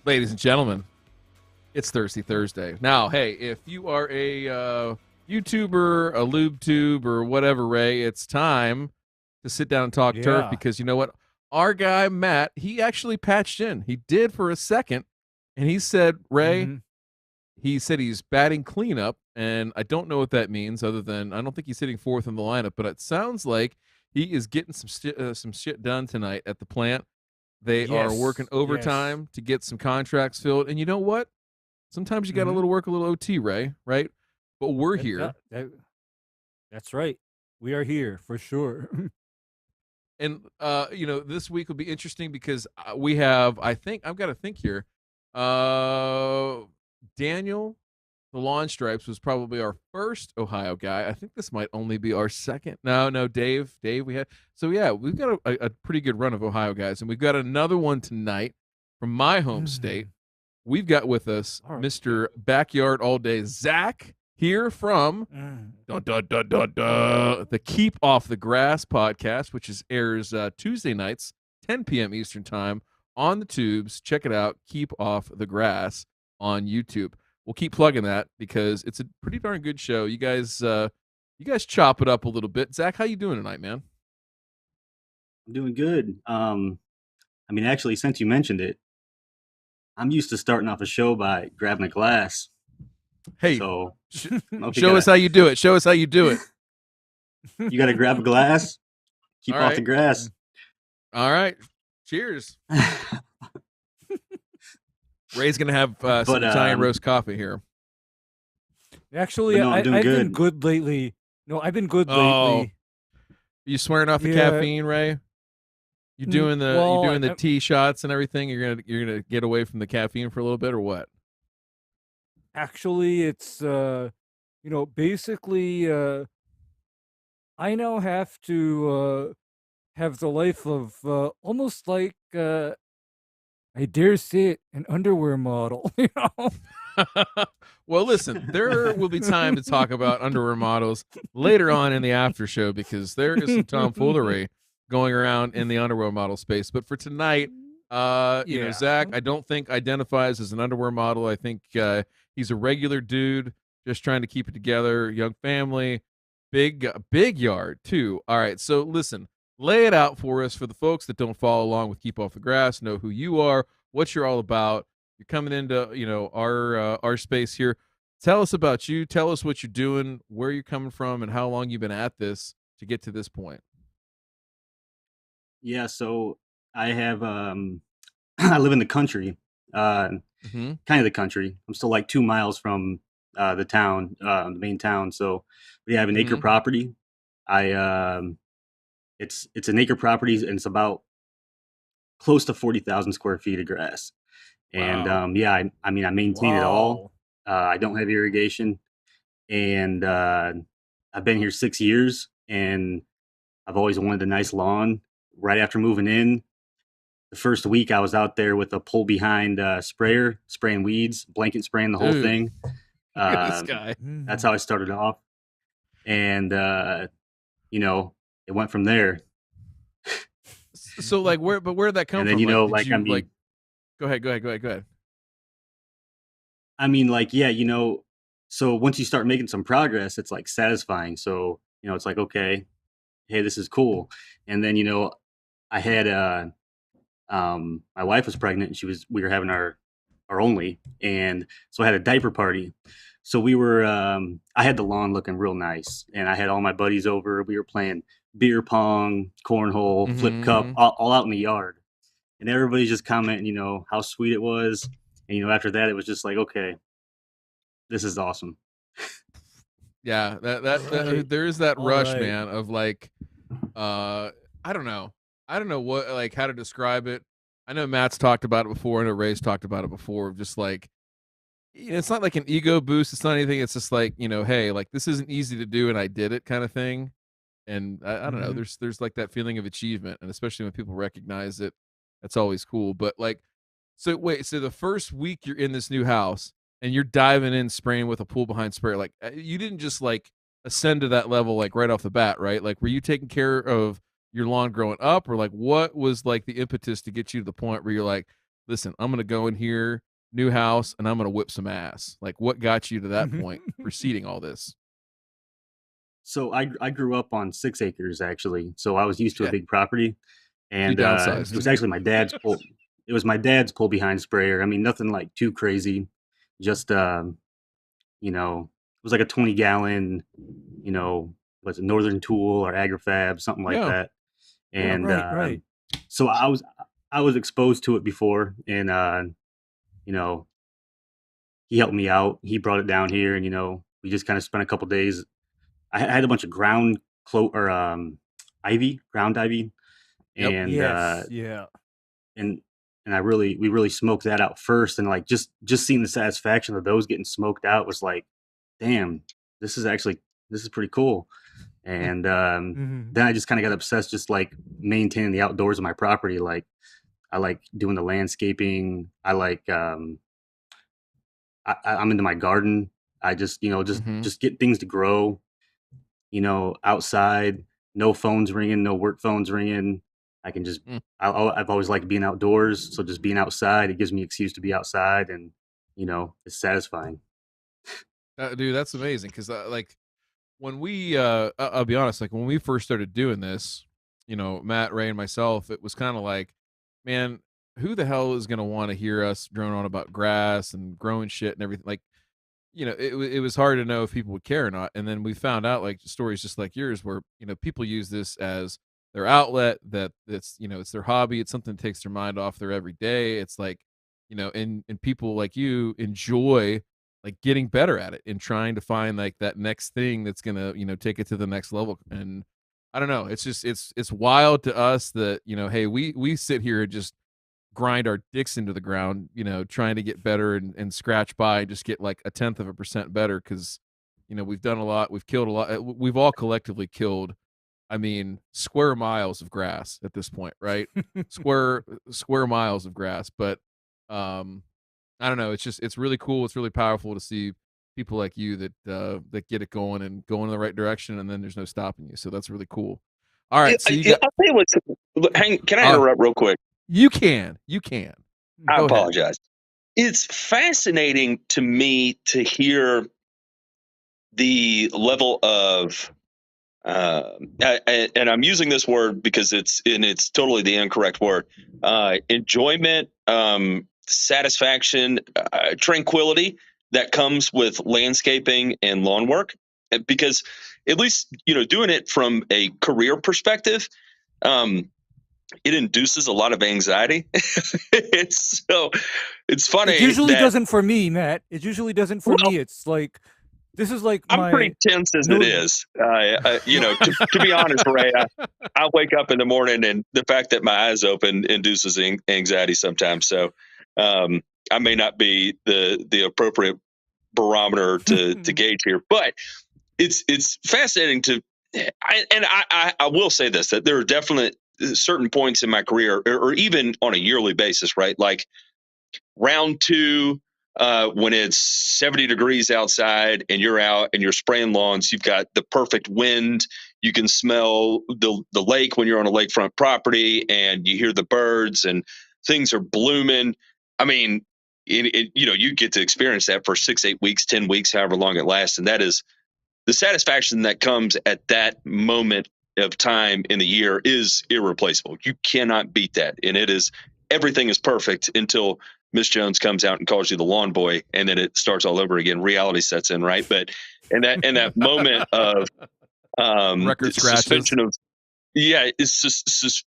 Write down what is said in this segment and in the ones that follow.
Ladies and gentlemen, it's Thirsty Thursday. Now, hey, if you are a YouTuber, a lube tube, or whatever, Ray, it's time to sit down and talk turf Yeah. because you know what? Our guy, Matt, he actually patched in. He did for a second, and he said, Ray, Mhm. he said he's batting cleanup, and I don't know what that means other than I don't think he's hitting fourth in the lineup, but it sounds like he is getting some shit done tonight at the plant. They are working Yes. Yes. overtime to get some contracts filled, and you know what? Sometimes you got a Mhm. little work, a little OT, Ray, right? But we're That, here. that, that, that's right. We are here for sure. And this week will be interesting because we have, I think, I've got to think here. Daniel, the Lawn Stripes, was probably our first Ohio guy. I think this might only be our second. No, Dave, we had. So yeah, we've got a pretty good run of Ohio guys, and we've got another one tonight from my home state. Mhm. We've got with us All right. Mr. Backyard All Day Zach here from Mm. the Keep Off the Grass podcast, which airs Tuesday nights, 10 p.m. Eastern time on the tubes. Check it out, Keep Off the Grass on YouTube. We'll keep plugging that because it's a pretty darn good show. You guys chop it up a little bit. Zach, how you doing tonight, man? I'm doing good. Actually, since you mentioned it, I'm used to starting off a show by grabbing a glass. Hey, So show us how you do it. Show us how you do it. You got to grab a glass, keep All off right. the grass. All right. Cheers. Ray's gonna have some Italian roast coffee here. Actually, no, I'm doing I've good. been good lately. No, I've been good Oh. lately. You swearing off the Yeah. caffeine, Ray? You Mm, doing the well, you doing the I- tea shots and everything? You're gonna get away from the caffeine for a little bit, or what? Actually, it's basically I now have to have the life of almost like I dare say it, an underwear model, you know. Well, listen, there will be time to talk about underwear models later on in the after show because there is some tomfoolery going around in the underwear model space. But for tonight, Yeah. Zach, I don't think identifies as an underwear model. I think he's a regular dude, just trying to keep it together. Young family, big yard too. All right, so listen, lay it out for us for the folks that don't follow along with Keep Off the Grass, know who you are, what you're all about. You're coming into our space here. Tell us about you. Tell us what you're doing, where you're coming from, and how long you've been at this to get to this point. Yeah, so I have I live in the country, kind of the country. I'm still like 2 miles from the town, the main town. So we have an acre property. It's an acre property, and it's about close to 40,000 square feet of grass. And Wow. I maintain it all. I don't have irrigation, and I've been here 6 years, and I've always wanted a nice lawn. Right after moving in, the first week I was out there with a pull behind sprayer, spraying weeds, blanket spraying the whole Dude. thing. Look at this guy. That's how I started off, and it went from there. So like where'd that come And then from? Go ahead. So once you start making some progress, it's like satisfying. So it's like, okay, hey, this is cool. And then I had my wife was pregnant, and we were having our only, and so I had a diaper party. So I had the lawn looking real nice, and I had all my buddies over. We were playing beer pong, cornhole, flip cup, all out in the yard, and everybody's just commenting, how sweet it was. And after that, it was just like, okay, this is awesome. Yeah, that there is that rush, man, of like, I don't know what, like, how to describe it. I know Matt's talked about it before. I know Ray's talked about it before. Just like, it's not like an ego boost. It's not anything. It's just like, hey, like this isn't easy to do, and I did it, kind of thing. And I don't know. There's like that feeling of achievement, and especially when people recognize it, that's always cool. But like, so wait, so the first week you're in this new house and you're diving in, spraying with a pull behind sprayer, like you didn't just like ascend to that level like right off the bat, right? Like, were you taking care of your lawn growing up, or like what was like the impetus to get you to the point where you're like, listen, I'm gonna go in here, new house, and I'm gonna whip some ass. Like, what got you to that point preceding all this? So I grew up on 6 acres actually. So I was used to a Yeah. big property, You and downsized. it was actually my dad's pull. It was my dad's pull behind sprayer. I mean, nothing like too crazy. Just you know, it was like a 20-gallon, was it Northern Tool or AgriFab, something like Yeah. that. Yeah, And right. so I was exposed to it before, and you know, he helped me out. He brought it down here, and we just kind of spent a couple days. I had a bunch of ground ivy, Yep. and Yes, yeah. and and we really smoked that out first, and like just seeing the satisfaction of those getting smoked out was like, damn, this is pretty cool. And Mhm. then I just kind of got obsessed, just like maintaining the outdoors of my property. Like I like doing the landscaping. I like I'm into my garden. I just Mhm. just get things to grow. Outside, no phones ringing, no work phones ringing. I can just Mm. I've always liked being outdoors, so just being outside, it gives me excuse to be outside, and it's satisfying. Dude, that's amazing because like when we I'll be honest, like when we first started doing this, Matt, Ray, and myself, it was kind of like, man, who the hell is gonna want to hear us drone on about grass and growing shit and everything? Like, it was hard to know if people would care or not. And then we found out like stories just like yours where, people use this as their outlet, that it's their hobby. It's something that takes their mind off their everyday. It's like, and people like you enjoy like getting better at it and trying to find like that next thing that's gonna, take it to the next level. And I don't know, it's just it's wild to us that, hey, we sit here and just grind our dicks into the ground, trying to get better and scratch by and just get like 0.1% better because, we've done a lot, we've killed a lot, we've all collectively killed, I mean, square miles of grass at this point, right? Square miles of grass, but I don't know, it's really cool, it's really powerful to see people like you that get it going and going in the right direction, and then there's no stopping you. So that's really cool. All right, so you got I'll tell you what's. Can I uh, interrupt real quick? you can. I Go ahead. apologize. It's fascinating to me to hear the level of, and I'm using this word because it's totally the incorrect word. Enjoyment, satisfaction, tranquility that comes with landscaping and lawn work. Because at least doing it from a career perspective, it induces a lot of anxiety. It's It funny usually that doesn't for me, Matt. It usually doesn't for well, me. It's like this is like I'm my pretty tense as it no. is. To be honest, Ray, I wake up in the morning and the fact that my eyes open induces anxiety sometimes. So I may not be the appropriate barometer to gauge here, but it's fascinating to. I will say this, that there are definite certain points in my career, or even on a yearly basis, right? Like round two, when it's 70 degrees outside and you're out and you're spraying lawns, you've got the perfect wind. You can smell the lake when you're on a lakefront property, and you hear the birds and things are blooming. I mean, you get to experience that for 6, 8 weeks, 10 weeks, however long it lasts, and that is the satisfaction that comes at that moment of time in the year is irreplaceable. You cannot beat that. And everything is perfect until Miss Jones comes out and calls you the lawn boy, and then it starts all over again. Reality sets in, right? But in that moment of Record scratches. suspension of, yeah, it's just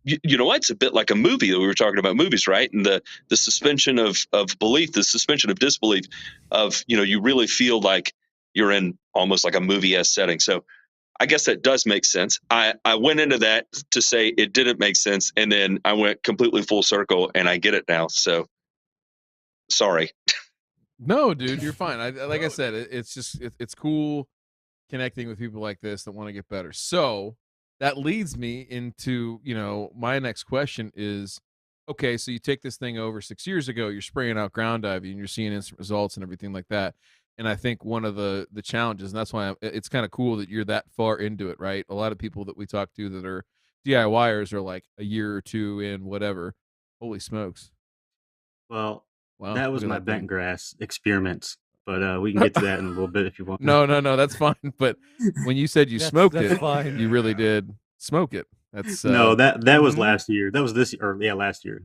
you know what? It's a bit like a movie that we were talking about movies, right? And the suspension of belief, the suspension of disbelief, of you really feel like you're in almost like a movie-esque setting. So I guess that does make sense. I went into that to say it didn't make sense, and then I went completely full circle, and I get it now. So sorry. No, dude, you're fine. Like I said, it's just it's cool connecting with people like this that want to get better. So that leads me into, my next question is, okay, so you take this thing over 6 years ago, you're spraying out ground ivy and you're seeing instant results and everything like that. And I think one of the challenges, and that's why it's kind of cool that you're that far into it, right? A lot of people that we talk to that are DIYers are like a year or two in, whatever. Holy smokes. Well, Wow, that was look my at that thing. Bentgrass experiments, but we can get to that in a little bit if you want. No, that's fine. But when you said you smoked That's it, fine. you really did smoke it. That's No, that was Mhm. last year. That was this year, or yeah, last year.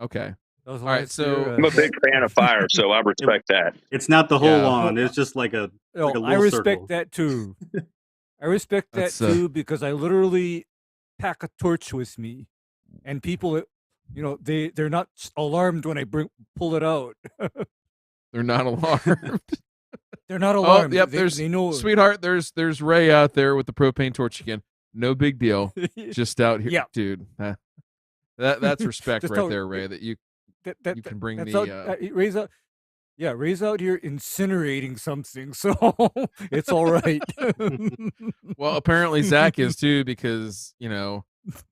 okay. That was All right, last so year. I'm a big fan of fire, so I respect that. It's not the whole Yeah. lawn. No, It's just like a no, little I respect circle. that too. I respect that That's too because I literally pack a torch with me, and people, they're not alarmed when I pull it out. they're not alarmed. They're not Oh, alarmed. yep. They know. Sweetheart. There's Ray out there with the propane torch again. No big deal. Just out here, Yeah. dude. That's respect Just right how- there, Ray. That you can bring that's the. how Ray's out. Yeah, Ray's out here incinerating something, so it's all right. Well, apparently Zach is too, because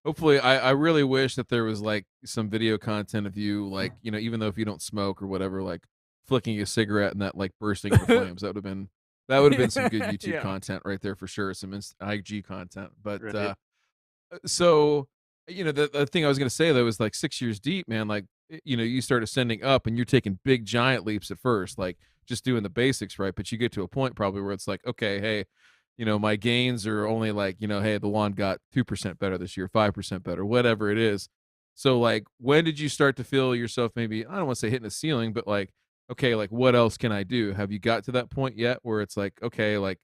hopefully I really wish that there was like some video content of you, like even though if you don't smoke or whatever, like flicking a cigarette and that like bursting into flames. That would have been some good YouTube Yeah. content right there for sure. Some IG content, but Right. so the thing I was gonna say though is like 6 years deep, man. Like you start ascending up and you're taking big giant leaps at first, like just doing the basics, right? But you get to a point probably where it's like, okay, hey, my gains are only like, hey, the lawn got 2% better this year, 5% better, whatever it is. So like, when did you start to feel yourself maybe, I don't want to say hitting a ceiling, but like, okay, like what else can I do? Have you got to that point yet where it's like, okay, like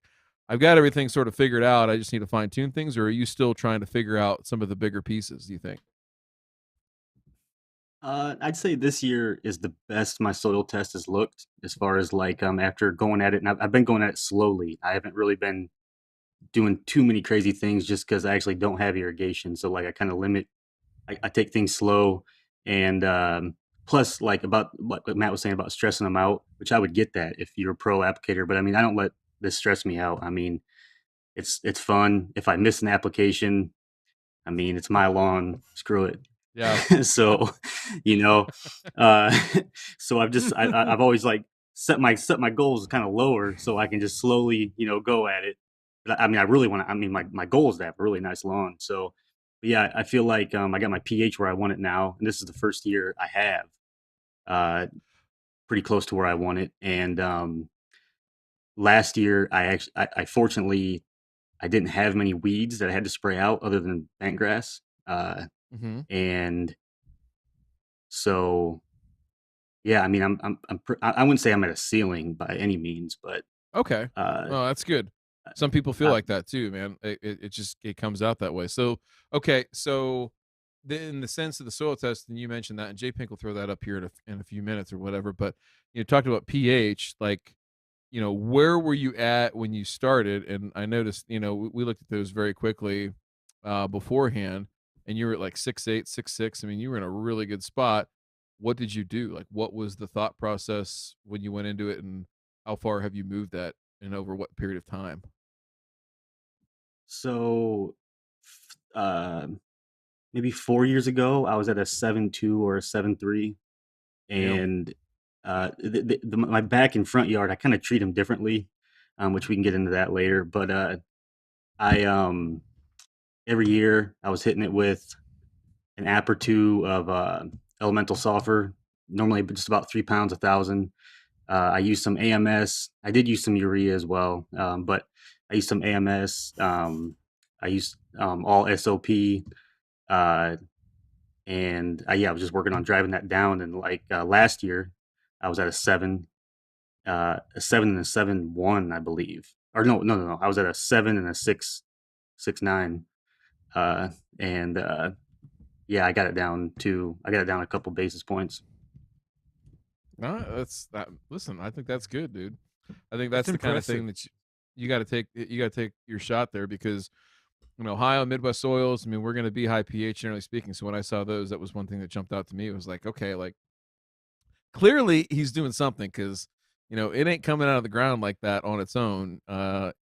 I've got everything sort of figured out, I just need to fine tune things, or are you still trying to figure out some of the bigger pieces, do you think? I'd say this year is the best my soil test has looked as far as like after going at it, and I've been going at it slowly. I haven't really been doing too many crazy things just because I actually don't have irrigation. So like I kind of limit. I take things slow, and plus like about what Matt was saying about stressing them out, which I would get that if you're a pro applicator. But I mean, I don't let this stress me out. I mean, it's fun. If I miss an application, I mean, it's my lawn. Screw it. Yeah. So, you know, uh, so I've always like set my goals kind of lower so I can just slowly, go at it. But I mean, I really want to. I mean, my goal is to have a really nice lawn. So, but yeah, I feel like I got my pH where I want it now, and this is the first year I have pretty close to where I want it. And last year, I fortunately I didn't have many weeds that I had to spray out other than bentgrass. Mm-hmm. And so, yeah, I mean, I wouldn't say I'm at a ceiling by any means, but Okay. Oh, that's good. Some people feel uh, like that too, man. It just it comes out that way. So okay, so in the sense of the soil test, and you mentioned that, and J Pink will throw that up here in a few minutes or whatever. But you talked about pH, like where were you at when you started? And I noticed, we looked at those very quickly beforehand, and you were at like 6.8, 6.6. I mean, you were in a really good spot. What did you do? Like, what was the thought process when you went into it, and how far have you moved that, and over what period of time? so uh, maybe 4 years ago, I was at a 7.2 or a 7.3, Damn. and my back and front yard, I kind of treat them differently, which we can get into that later. But I every year I was hitting it with an app or two of elemental sulfur, normally just about 3 pounds a thousand. I used some AMS. I did use some urea as well, but I used some AMS. I used all SOP, uh, and yeah, I was just working on driving that down. And like last year, I was at a 7 and a 7.1, I believe. Or no. I was at a 7 and a 6.9, uh, and yeah, I got it down a couple basis points. No, that's that. Listen, I think that's good, dude. I think That's that's the kind of thing impressive. that you got to take. You got to take your shot there, because Ohio Midwest soils. I mean, we're going to be high pH generally speaking. So when I saw those, that was one thing that jumped out to me. It was like, okay, like clearly he's doing something, because it ain't coming out of the ground like that on its own.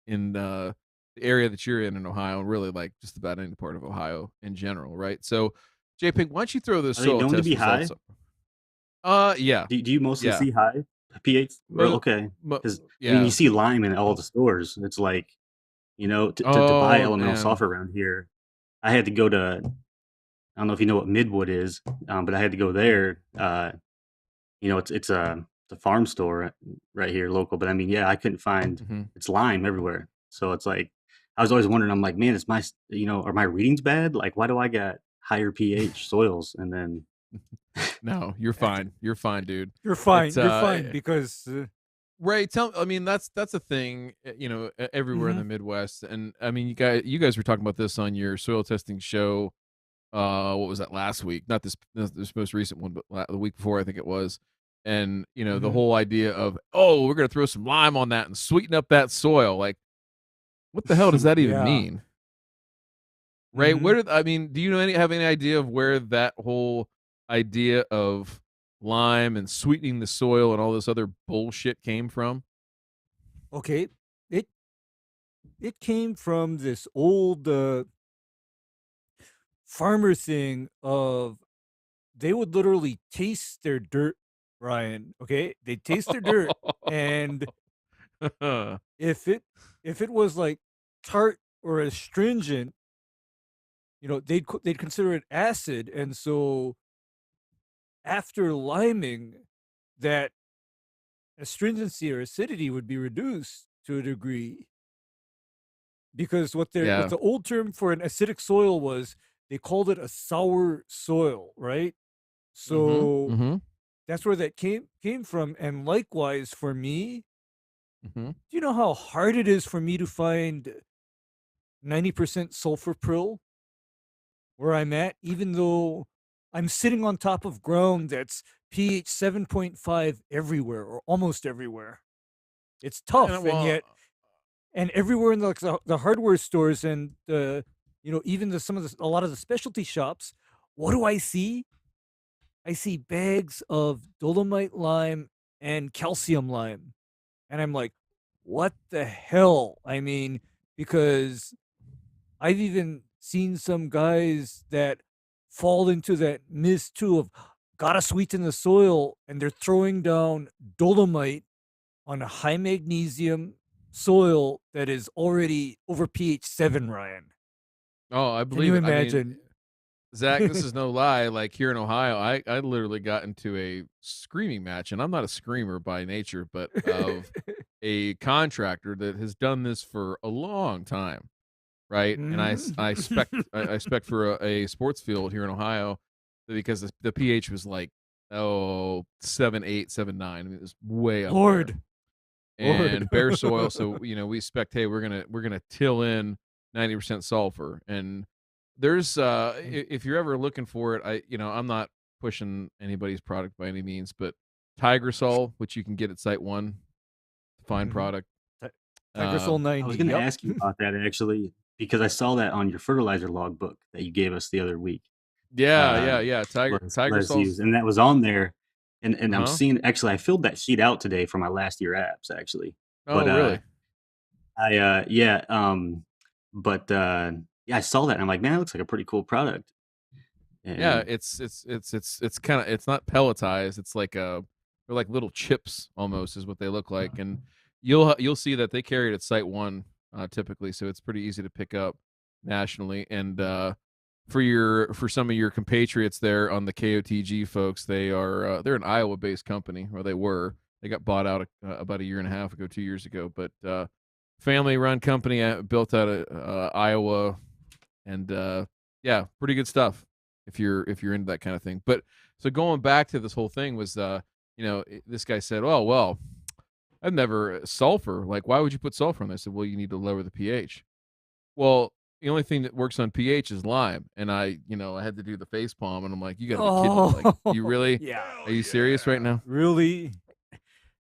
In the area that you're in Ohio, and really like just about any part of Ohio in general, right? So, JPig, why don't you throw those Are they soil known to test be high? results up? Yeah, Do you mostly yeah. see high pH? Or Mo- okay, because I mean, you yeah. see lime in all the stores. It's like, to buy Oh elemental man. sulfur around here, I had to go to, I don't know if you know what Midwood is, but I had to go there you know, it's a farm store right here local, but I mean, yeah, I couldn't find Mm-hmm. it's lime everywhere. So it's like I was always wondering. I'm like, man, is my you know, are my readings bad? Like, why do I got higher pH soils? And then No, you're fine. You're fine, dude. You're fine. It's You're fine because Ray, I mean, that's a thing, you know, everywhere in Mhm. the Midwest. And I mean, you guys were talking about this on your soil testing show. What was that last week? Not this most recent one, but the week before, I think it was. And you know, the Mhm. whole idea of, oh, we're gonna throw some lime on that and sweeten up that soil. Like, what the hell does that even yeah. mean? Ray, Mhm. I mean, do you have any idea of where that whole idea of lime and sweetening the soil and all this other bullshit came from? Okay. It it came from this old farmer thing of they would literally taste their dirt, Ryan. Okay, they taste their dirt, and if it if it was like tart or astringent, they'd consider it acid, and so after liming, that astringency or acidity would be reduced to a degree because what Yeah. the old term for an acidic soil was, they called it a sour soil, right? Mhm. So Mhm. that's where that came from. And likewise for me, Mhm. do you know how hard it is for me to find 90% sulfur prill where I'm at, even though I'm sitting on top of ground that's pH 7.5 everywhere or almost everywhere? It's tough, And and well, yet, and everywhere in the hardware stores and even a lot of the specialty shops, what do I see? I see bags of dolomite lime and calcium lime. And I'm like, what the hell? I mean, because I've even seen some guys that fall into that miss too of gotta sweeten the soil, and they're throwing down dolomite on a high magnesium soil that is already over pH 7, Ryan. oh, I Can believe you it. I mean, imagine? Zach, this is no lie. Like here in Ohio, I literally got into a screaming match, and I'm not a screamer by nature, but of a contractor that has done this for a long time, right? And I spec for a sports field here in Ohio because the pH was like 7.8, 7.9. I mean, it was way up there. Lord, Lord. And bare soil. So you know, we expect, hey, we're gonna till in 90% sulfur. And there's if you're ever looking for it, I'm not pushing anybody's product by any means, but Tigersol, which you can get at Site One, fine Mhm. product. Tigersol Um, 90. I was going to Yep. ask you about that actually because I saw that on your fertilizer logbook that you gave us the other week. yeah. Let's Tigersol's, use, and that was on there. And I'm huh? seeing actually, I filled that sheet out today for my last year apps actually, Oh, but really? yeah, but yeah, I saw that and I'm like, man, that looks like a pretty cool product. Yeah, And it's kind of, it's not pelletized. It's like they're like little chips almost is what they look like. And you'll see that they carry it at Site One typically, so it's pretty easy to pick up nationally. And for some of your compatriots there on the KOTG folks, they're an Iowa-based company, or they were. They got bought out about a year and a half ago, 2 years ago, but family-run company built out of Iowa, and yeah, pretty good stuff if you're into that kind of thing. But so going back to this whole thing was, this guy said, "Oh well, I've never sulfur. Like, why would you put sulfur on this?" I said, "Well, you need to lower the pH." Well, the only thing that works on pH is lime, and I had to do the face palm, and I'm like, "You got to be kidding me! Like, you Oh, really? yeah. Are you serious right now?" Really?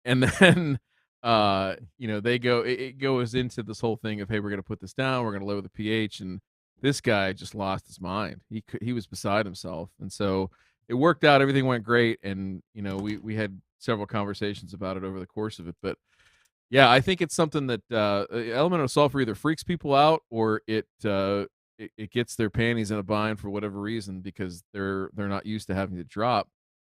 And then it goes into this whole thing of, hey, we're going to put this down, we're going to lower the pH. And this guy just lost his mind. He was beside himself. And so it worked out, everything went great. And we had several conversations about it over the course of it. But yeah, I think it's something that elemental sulfur either freaks people out, or it gets their panties in a bind for whatever reason, because they're not used to having to drop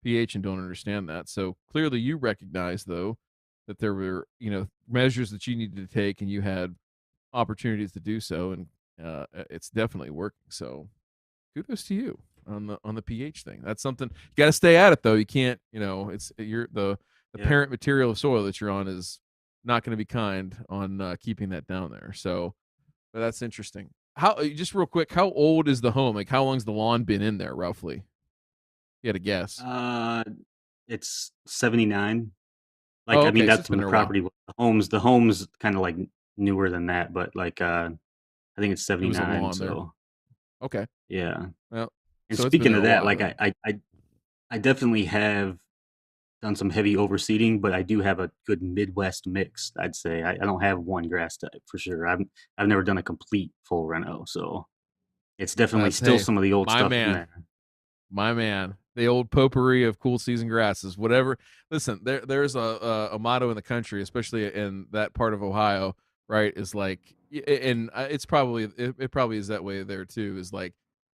pH and don't understand that. So clearly, you recognize though that there were measures that you needed to take, and you had opportunities to do so, and it's definitely working. So kudos to you. on the pH thing. That's something you got to stay at it though. You can't, it's the parent material of soil that you're on is not going to be kind on keeping that down there. So, but that's interesting. How just real quick, how old is the home? Like, how long's the lawn been in there roughly? You had a guess. It's 79. Like, I mean, so that's it's when been the there a while. property. The home's kind of like newer than that, but like, I think it's It was a 79. lawn there. So Okay. yeah. Well, And so it's been speaking there of a that, while, like then. I definitely have done some heavy overseeding, but I do have a good Midwest mix. I'd say I don't have one grass type for sure. I've never done a complete full reno, so it's definitely That's still hey, some of the old my stuff in man. there. My man, the old potpourri of cool season grasses, whatever. Listen, there's a motto in the country, especially in that part of Ohio, right? Is like, and it's probably it probably is that way there too. Is like,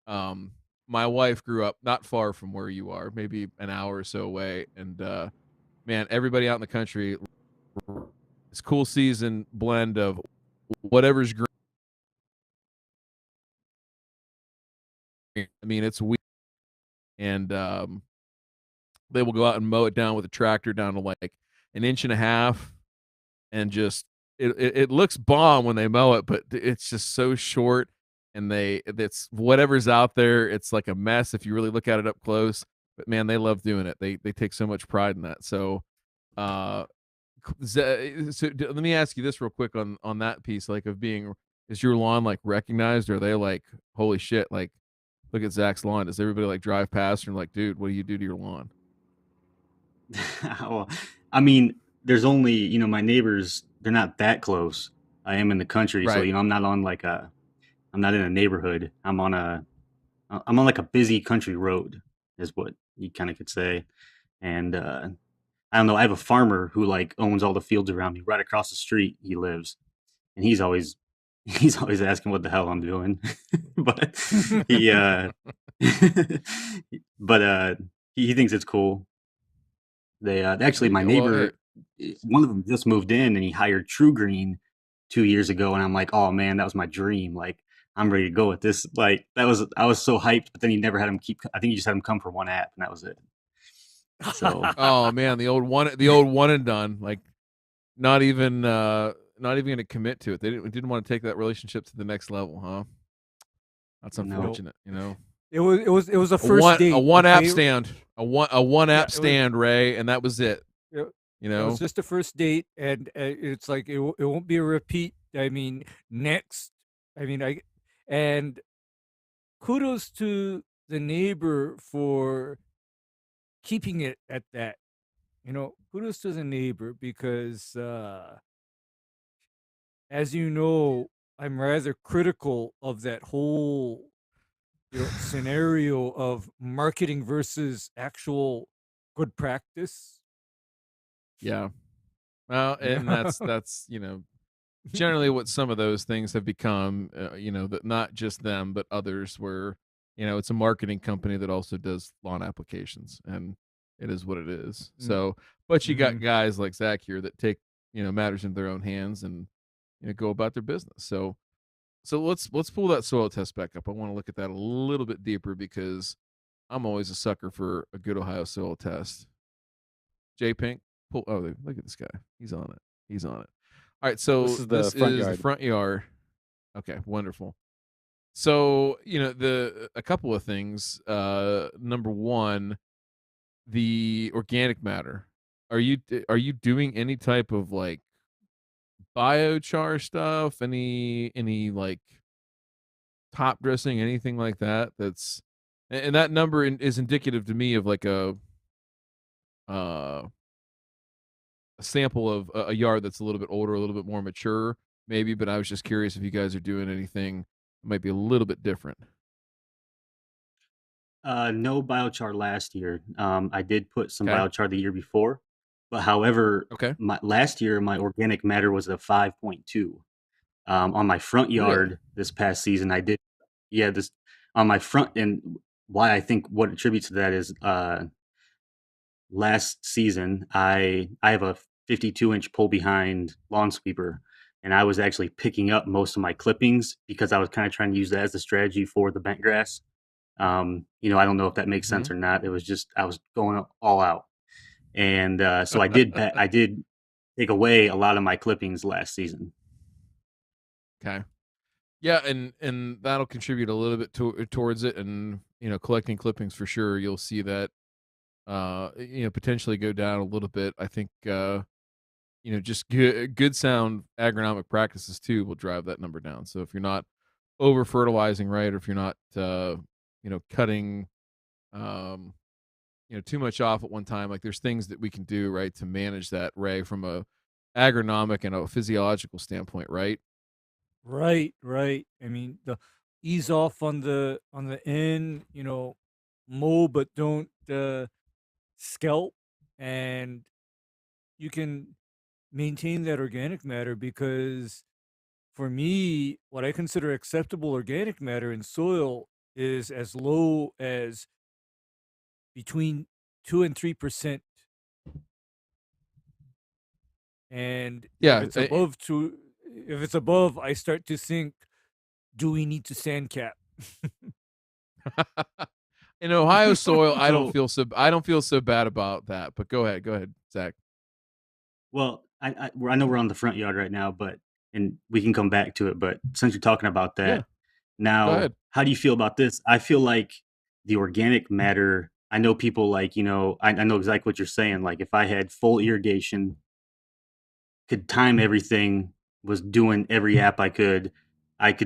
my wife grew up not far from where you are, maybe an hour or so away, and man, everybody out in the country, it's cool season blend of whatever's green. I mean, it's weird, and they will go out and mow it down with a tractor down to like an inch and a half, and just it looks bomb when they mow it, but it's just so short, and it's whatever's out there, it's like a mess if you really look at it up close. But man, they love doing it. They take so much pride in that. So let me ask you this real quick on that piece, like of being, is your lawn like recognized? Or are they like, holy shit, like look at Zach's lawn? Does everybody like drive past and like, dude, what do you do to your lawn? Well, I mean, there's only, my neighbors, they're not that close. I am in the country, so Right. I'm not on I'm not in a neighborhood. I'm on like a busy country road, is what you kind of could say. And I don't know, I have a farmer who like owns all the fields around me. Right across the street he lives, and he's always asking what the hell I'm doing. But he but he thinks it's cool. They actually, my Well, hey, neighbor, one of them just moved in and he hired True Green 2 years ago, and I'm like, oh man, that was my dream. Like, I'm ready to go with this. Like, I was so hyped, but then he never had him keep. I think he just had him come for one app, and that was it. So oh man, the old one and done. Like, not even gonna commit to it. They didn't want to take that relationship to the next level, huh? That's no, unfortunate, It was a first date. A one app okay? stand, a one Yeah, app stand, Ray, and that was it. It, You it know, was just a first date, and it's like it won't be a repeat. I mean, next. I mean, and kudos to the neighbor for keeping it at that. Kudos to the neighbor because, as you know, I'm rather critical of that whole scenario of marketing versus actual good practice. yeah. Well, and that's generally what some of those things have become. That not just them but others, where it's a marketing company that also does lawn applications, and it is what it is. So, but you got guys like Zach here that take matters into their own hands and go about their business. So let's pull that soil test back up. I want to look at that a little bit deeper because I'm always a sucker for a good Ohio soil test. J Pink, pull. Oh, look at this guy. He's on it. He's on it. All right, so This is this the front is the yard. front yard. Okay, wonderful. So a couple of things. Number one, the organic matter. Are you doing any type of like biochar stuff? Any like top dressing, anything like that? And that number is indicative to me of like uh a sample of a yard that's a little bit older, a little bit more mature, maybe. But I was just curious if you guys are doing anything that might be a little bit different. no biochar last year. I did put some Okay. biochar the year before, but however, Okay. last year my organic matter was a 5.2. On my front yard Really? this past season, I did, yeah, this on my front, and why I think what attributes to that is last season I have a 52-inch pull behind lawn sweeper, and I was actually picking up most of my clippings because I was kind of trying to use that as a strategy for the bent grass. You know, I don't know if that makes sense or not. It was just I was going all out, and so I did take away a lot of my clippings last season. Okay. Yeah, and that'll contribute a little bit towards it, and you know, collecting clippings for sure. You'll see that, you know, potentially go down a little bit. I think, you know, just good sound agronomic practices too will drive that number down. So if you're not over fertilizing, right, or if you're not, you know, cutting, um, you know, too much off at one time, like there's things that we can do, right, to manage that, Ray, from a agronomic and a physiological standpoint, right? Right, right. I mean, the ease off on the end, you know, mow but don't scalp, and you can maintain that organic matter, because for me, what I consider acceptable organic matter in soil is as low as between 2 and 3%. And Yeah, if it's above, I start to think, do we need to sand cap? in Ohio soil, I don't So- feel so bad about that. But go ahead, Zach. Well, I know we're on the front yard right now, and we can come back to it. But since you're talking about that, Yeah, go now, ahead. how do you feel about this? I feel like the organic matter. I know people like, you know, I know exactly what you're saying. Like if I had full irrigation, could time everything, was doing every app I could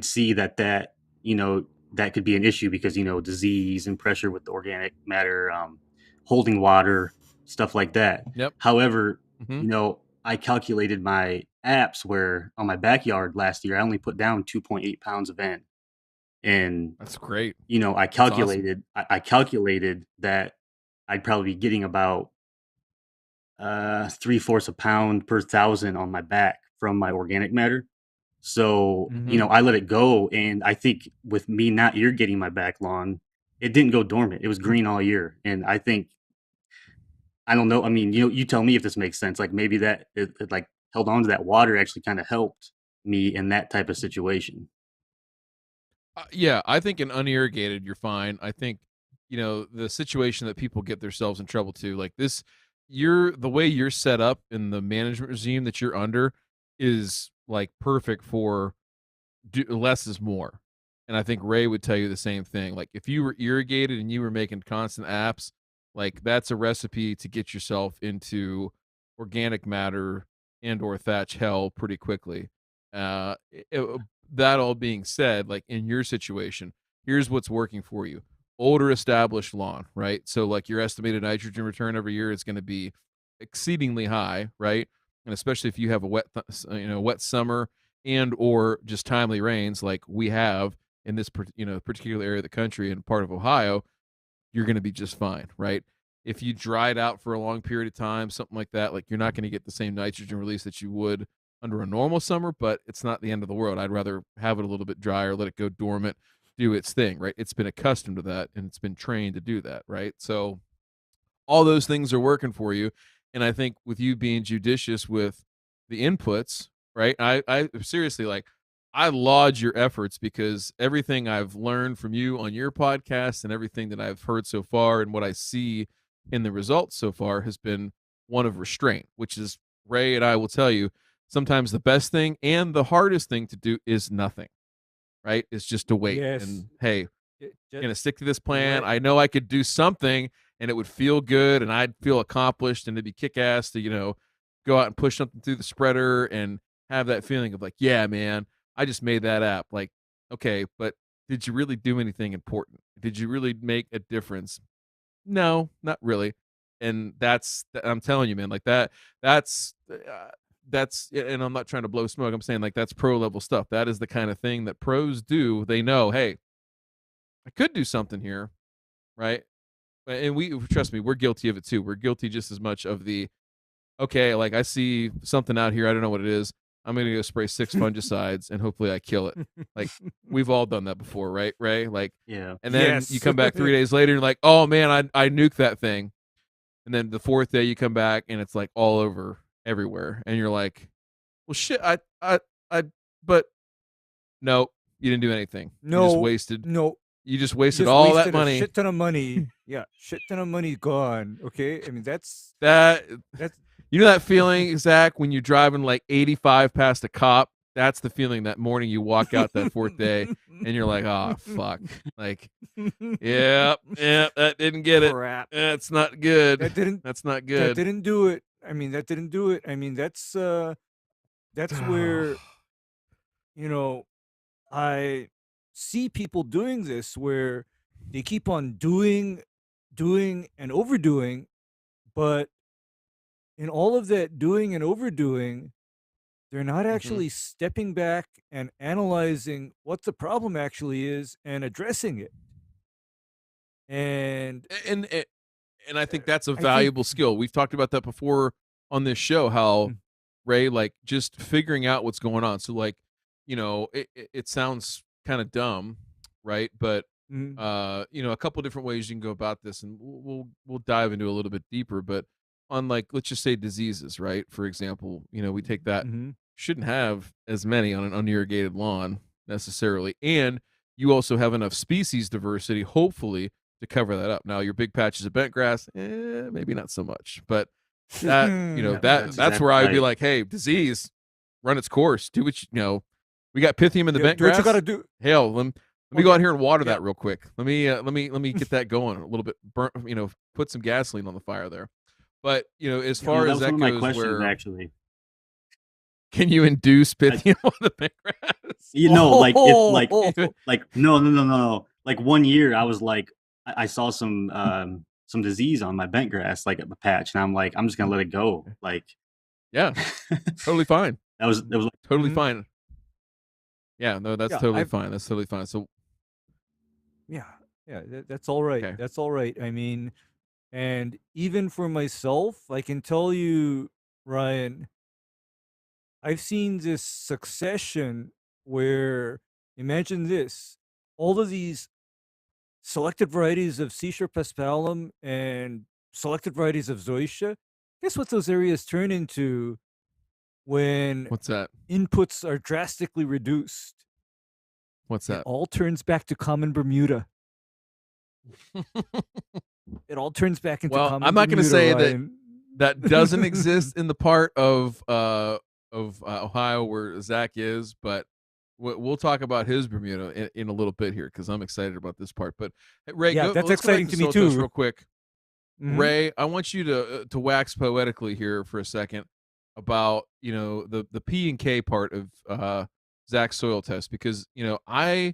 see that, you know, that could be an issue because, you know, disease and pressure with the organic matter, holding water, stuff like that. Yep. However, Mm-hmm. you know, I calculated my apps where on my backyard last year, I only put down 2.8 pounds of N. And, That's great. you know, I calculated that I'd probably be getting about 3/4 a pound per thousand on my back from my organic matter. So, you know, I let it go. And I think with me not irrigating my back lawn, it didn't go dormant. It was green all year. And I think, I don't know. I mean, you tell me if this makes sense. Like maybe that it like held on to that water actually kind of helped me in that type of situation. Yeah, I think in unirrigated, you're fine. I think, you know, the situation that people get themselves in trouble to, like this, the way you're set up in the management regime that you're under is like perfect for less is more. And I think Ray would tell you the same thing. Like if you were irrigated and you were making constant apps, like that's a recipe to get yourself into organic matter and or thatch hell pretty quickly. Uh, it- that all being said, like in your situation, here's what's working for you. Older established lawn, right? So like your estimated nitrogen return every year is going to be exceedingly high, right? And especially if you have a wet summer and or just timely rains like we have in this particular area of the country and part of Ohio, you're going to be just fine, right? If you dry it out for a long period of time, something like that, like you're not going to get the same nitrogen release that you would under a normal summer, but it's not the end of the world. I'd rather have it a little bit drier, let it go dormant, do its thing, right? It's been accustomed to that and it's been trained to do that, right? So all those things are working for you. And I think with you being judicious with the inputs, right? I seriously, like, I laud your efforts because everything I've learned from you on your podcast and everything that I've heard so far and what I see in the results so far has been one of restraint, which is, Ray and I will tell you, sometimes the best thing and the hardest thing to do is nothing, right? It's just to wait. Yes. And hey, Just going to stick to this plan. I know I could do something and it would feel good and I'd feel accomplished and it'd be kick ass to, you know, go out and push something through the spreader and have that feeling of like, yeah, man, I just made that app. Like, okay, but did you really do anything important? Did you really make a difference? No, not really. And I'm telling you, man, like that's, and I'm not trying to blow smoke. I'm saying like that's pro level stuff. That is the kind of thing that pros do. They know, hey, I could do something here, right? And we trust me, we're guilty of it too. We're guilty just as much of the okay, like I see something out here, I don't know what it is. I'm gonna go spray 6 fungicides and hopefully I kill it. Like we've all done that before, right, Ray? Like, Yeah. and then Yes. you come back 3 days later and you're like, oh man, I nuked that thing. And then the 4th day you come back and it's like all over everywhere, and you're like, well, shit, but no, you didn't do anything. You just wasted No. You just You wasted just all wasted that money. a shit ton of money. Yeah, shit ton of money gone. Okay, I mean that's you know that feeling, Zach, when you're driving like 85 past a cop. That's the feeling that morning you walk out that fourth day and you're like, oh fuck, like, yeah, that didn't get crap. it. That's not good. That's not good. That didn't do it. I mean, that didn't do it. I mean, that's where, you know, I see people doing this where they keep on doing and overdoing, but in all of that doing and overdoing, they're not actually stepping back and analyzing what the problem actually is and addressing it. And I think that's a valuable skill. We've talked about that before on this show, how Ray, like, just figuring out what's going on. So like, you know, it sounds kind of dumb, right? But you know, a couple different ways you can go about this, and we'll dive into a little bit deeper. But on, like, let's just say diseases, right? For example, you know, we take that, shouldn't have as many on an unirrigated lawn necessarily, and you also have enough species diversity, hopefully, to cover that up. Now, your big patches of bentgrass, maybe not so much, but that, you know, that's where I would be like, hey, disease, run its course. Do what you know. We got Pythium in the bentgrass. Do what you gotta do. Hell, let me go out here and water that real quick. Let me get that going a little bit. You know, put some gasoline on the fire there. But you know, as far as that goes, one of my questions, actually, can you induce Pythium on the bentgrass? You know, like no. Like 1 year, I was like, I saw some disease on my bentgrass, like at the patch, and I'm like, I'm just gonna let it go. Like, yeah, totally fine. That was like, totally fine. Yeah, no, that's totally fine. That's totally fine. So, yeah, that's all right. Okay. That's all right. I mean, and even for myself, I can tell you, Ryan, I've seen this succession where, imagine this, all of these selected varieties of Seashore paspalum and selected varieties of zoysia. Guess what those areas turn into when what's that? Inputs are drastically reduced. What's that? It all turns back to common Bermuda. It all turns back into common Bermuda. I'm not going to say that doesn't exist in the part of Ohio where Zach is, but we'll talk about his Bermuda in a little bit here because I'm excited about this part. But Ray, that's exciting to me too. Real quick, Ray, I want you to wax poetically here for a second about, you know, the P and K part of Zach's soil test, because, you know, I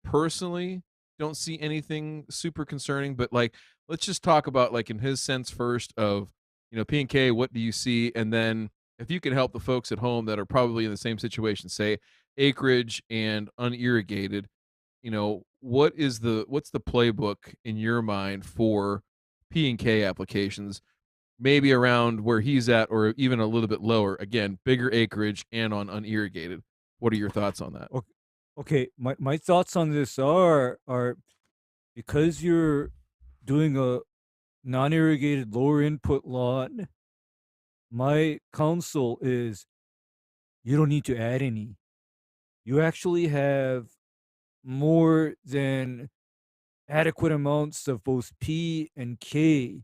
personally don't see anything super concerning, but like, let's just talk about, like, in his sense first of, you know, P and K, what do you see? And then if you can help the folks at home that are probably in the same situation, say acreage and unirrigated, you know, what's the playbook in your mind for P and K applications, maybe around where he's at or even a little bit lower, again, bigger acreage and on unirrigated? What are your thoughts on that? Okay, my thoughts on this are because you're doing a non-irrigated lower input lawn, my counsel is you don't need to add any. You actually have more than adequate amounts of both P and K.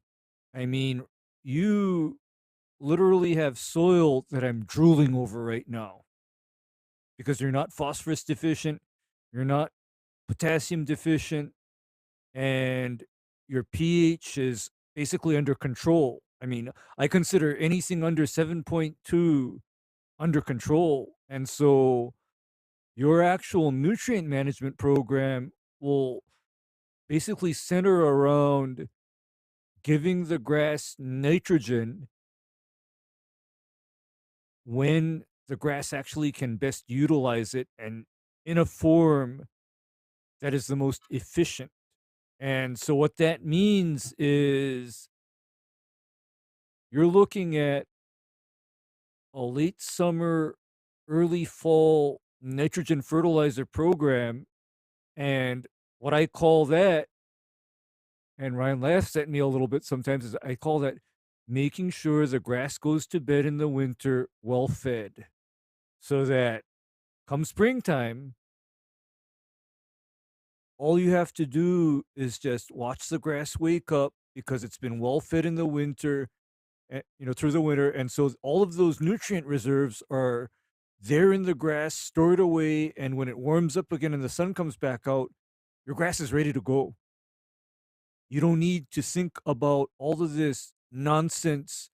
I mean, you literally have soil that I'm drooling over right now because you're not phosphorus deficient, you're not potassium deficient, and your pH is basically under control. I mean, I consider anything under 7.2 under control. And so your actual nutrient management program will basically center around giving the grass nitrogen when the grass actually can best utilize it and in a form that is the most efficient. And so what that means is you're looking at a late summer, early fall nitrogen fertilizer program. And what I call that, and Ryan laughs at me a little bit sometimes, is I call that making sure the grass goes to bed in the winter well fed, so that come springtime, all you have to do is just watch the grass wake up because it's been well fed in the winter, through the winter. And so all of those nutrient reserves are there in the grass, stored away. And when it warms up again and the sun comes back out, your grass is ready to go. You don't need to think about all of this nonsense.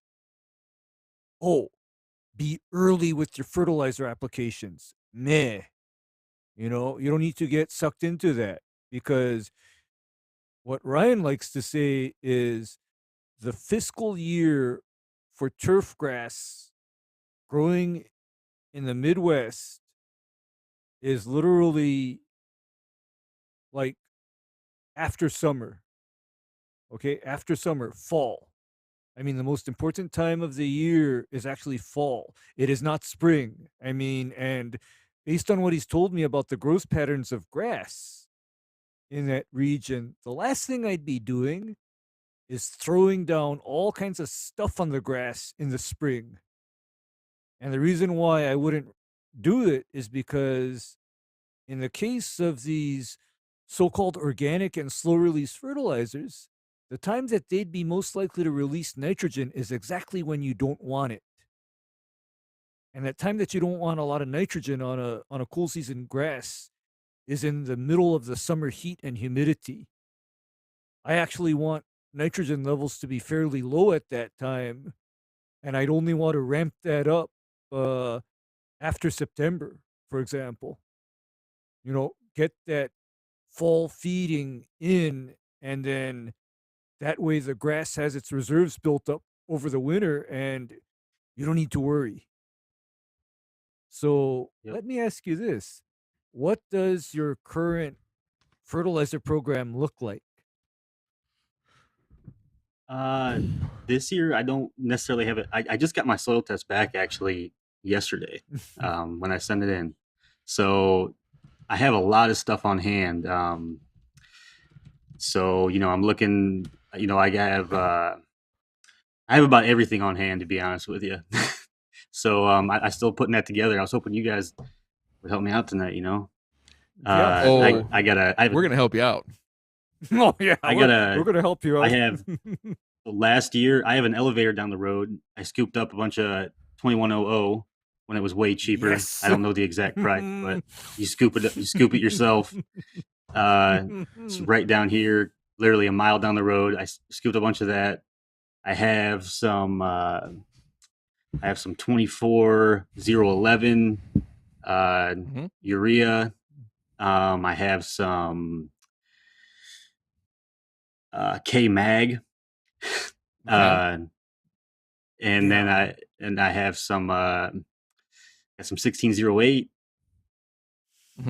Oh, be early with your fertilizer applications. Meh. You don't need to get sucked into that, because what Ryan likes to say is the fiscal year for turf grass growing in the Midwest is literally like after summer. Okay, after summer, fall. I mean, the most important time of the year is actually fall. It is not spring. I mean, and based on what he's told me about the growth patterns of grass in that region, the last thing I'd be doing is throwing down all kinds of stuff on the grass in the spring. And the reason why I wouldn't do it is because in the case of these so-called organic and slow-release fertilizers, the time that they'd be most likely to release nitrogen is exactly when you don't want it. And that time that you don't want a lot of nitrogen on a cool season grass is in the middle of the summer heat and humidity. I actually want nitrogen levels to be fairly low at that time, and I'd only want to ramp that up after September, for example. Get that fall feeding in, and then that way the grass has its reserves built up over the winter and you don't need to worry. So let me ask you this. What does your current fertilizer program look like? This year I don't necessarily have it. I just got my soil test back actually yesterday when I sent it in. So I have a lot of stuff on hand. So, I'm looking, I have about everything on hand, to be honest with you. So I still putting that together. I was hoping you guys would help me out tonight, Yeah. We're going to help you out. Oh yeah, we're gonna help you out. I have last year. I have an elevator down the road. I scooped up a bunch of 2100 when it was way cheaper. Yes. I don't know the exact price, but you scoop it yourself. It's right down here, literally a mile down the road. I scooped a bunch of that. I have some 24011 urea. I have some K mag, and then I have some 1608. I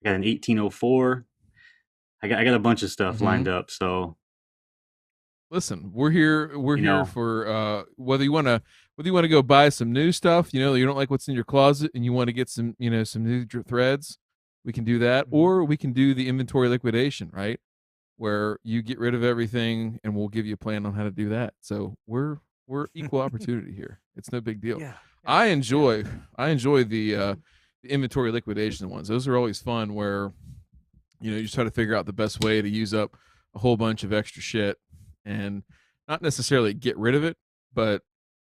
got an 1804. I got a bunch of stuff lined up. So listen, we're here for whether you want to go buy some new stuff, you don't like what's in your closet and you want to get some some new threads, we can do that. Or we can do the inventory liquidation, right, where you get rid of everything and we'll give you a plan on how to do that. So we're equal opportunity here. It's no big deal. I enjoy the inventory liquidation ones. Those are always fun, where you just try to figure out the best way to use up a whole bunch of extra shit and not necessarily get rid of it, but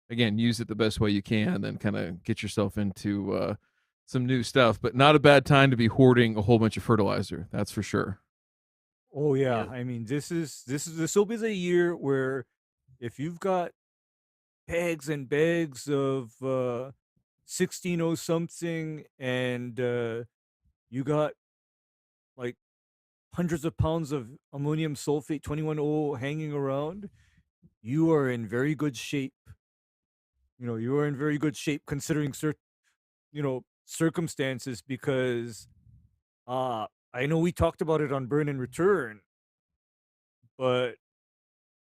again, use it the best way you can, and then kind of get yourself into some new stuff. But not a bad time to be hoarding a whole bunch of fertilizer, that's for sure. Oh yeah. I mean, this will be the year where if you've got bags and bags of 16 something and you got like hundreds of pounds of ammonium sulfate 2100 hanging around, you are in very good shape. You are in very good shape considering circumstances, because I know we talked about it on Burn and Return, but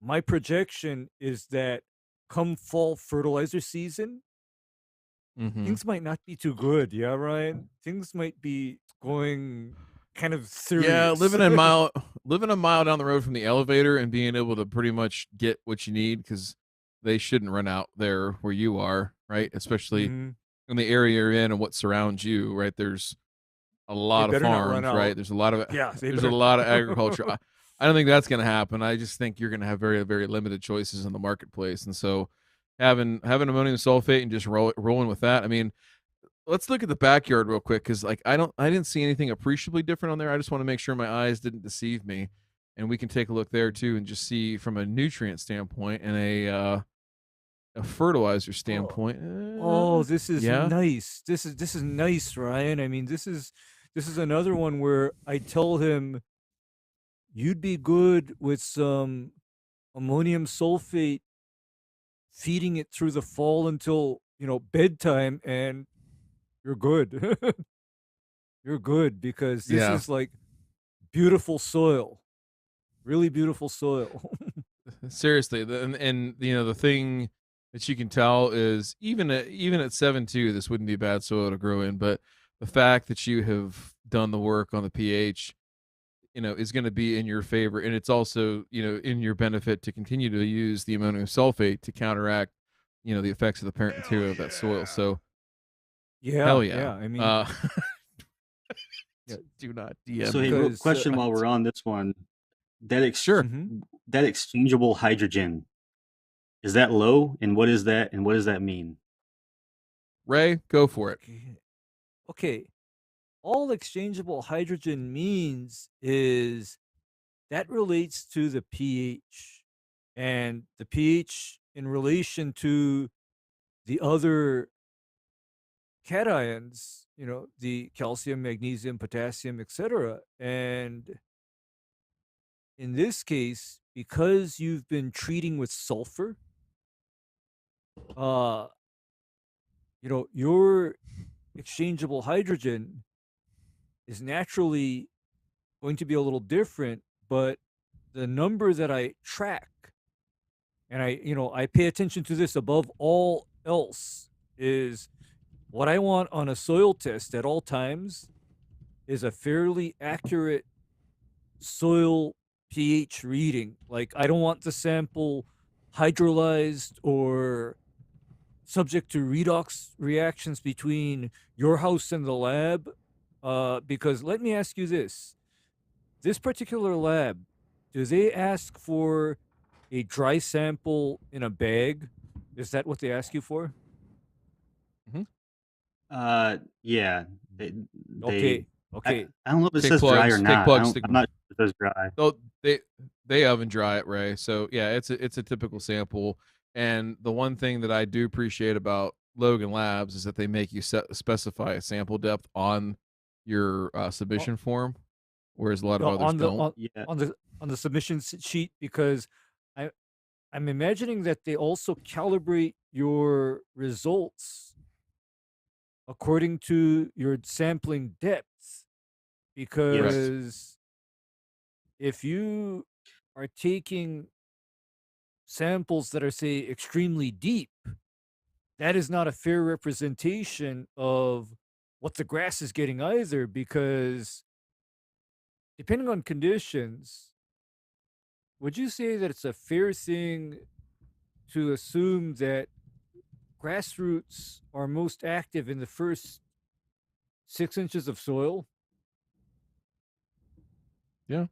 my projection is that come fall fertilizer season, things might not be too good. Yeah, Ryan? Things might be going kind of serious. Yeah, living a mile down the road from the elevator and being able to pretty much get what you need, because they shouldn't run out there where you are, right? Especially in the area you're in and what surrounds you, right? There's a lot of better not run farms, right? out. There's a lot of Yeah, they there's a better. lot of agriculture. I don't think that's going to happen. I just think you're going to have very, very limited choices in the marketplace, and so having ammonium sulfate and just rolling with that. I mean, let's look at the backyard real quick because like I didn't see anything appreciably different on there. I just want to make sure my eyes didn't deceive me, and we can take a look there too and just see from a nutrient standpoint and a fertilizer standpoint. Oh, this is yeah. nice. This is nice, Ryan. I mean, this is another one where I tell him you'd be good with some ammonium sulfate, feeding it through the fall until, bedtime, and you're good. You're good because this Yeah. is like beautiful soil. Really beautiful soil. Seriously, and the thing that you can tell is even at 7.2, this wouldn't be bad soil to grow in, but the fact that you have done the work on the pH, is going to be in your favor, and it's also in your benefit to continue to use the ammonium sulfate to counteract the effects of the parent material of that soil. So Yeah, hell yeah. I mean, yeah, do not DM. So, hey, real question while we're on this one, that Sure. that exchangeable hydrogen, is that low, and what is that, and what does that mean? Ray, go for it. Okay. All exchangeable hydrogen means is that relates to the pH, and the pH in relation to the other cations, the calcium, magnesium, potassium, etc. And in this case, because you've been treating with sulfur, your exchangeable hydrogen is naturally going to be a little different, but the number that I track, and I pay attention to this above all else, is what I want on a soil test at all times is a fairly accurate soil pH reading. Like, I don't want the sample hydrolyzed or subject to redox reactions between your house and the lab. Because let me ask you this particular lab, do they ask for a dry sample in a bag? Is that what they ask you for? Yeah. Okay. I don't know if it Take says dry or plugs, not. plugs, I'm not sure if it says dry. Oh, they oven dry it, Ray. So yeah, it's a typical sample. And the one thing that I do appreciate about Logan Labs is that they make you specify a sample depth on your submission form, whereas a lot of others don't. On the submission sheet, because I'm imagining that they also calibrate your results according to your sampling depth, because if you are taking samples that are, say, extremely deep, that is not a fair representation of what the grass is getting either, because depending on conditions, would you say that it's a fair thing to assume that grass roots are most active in the first 6 inches of soil? Yeah.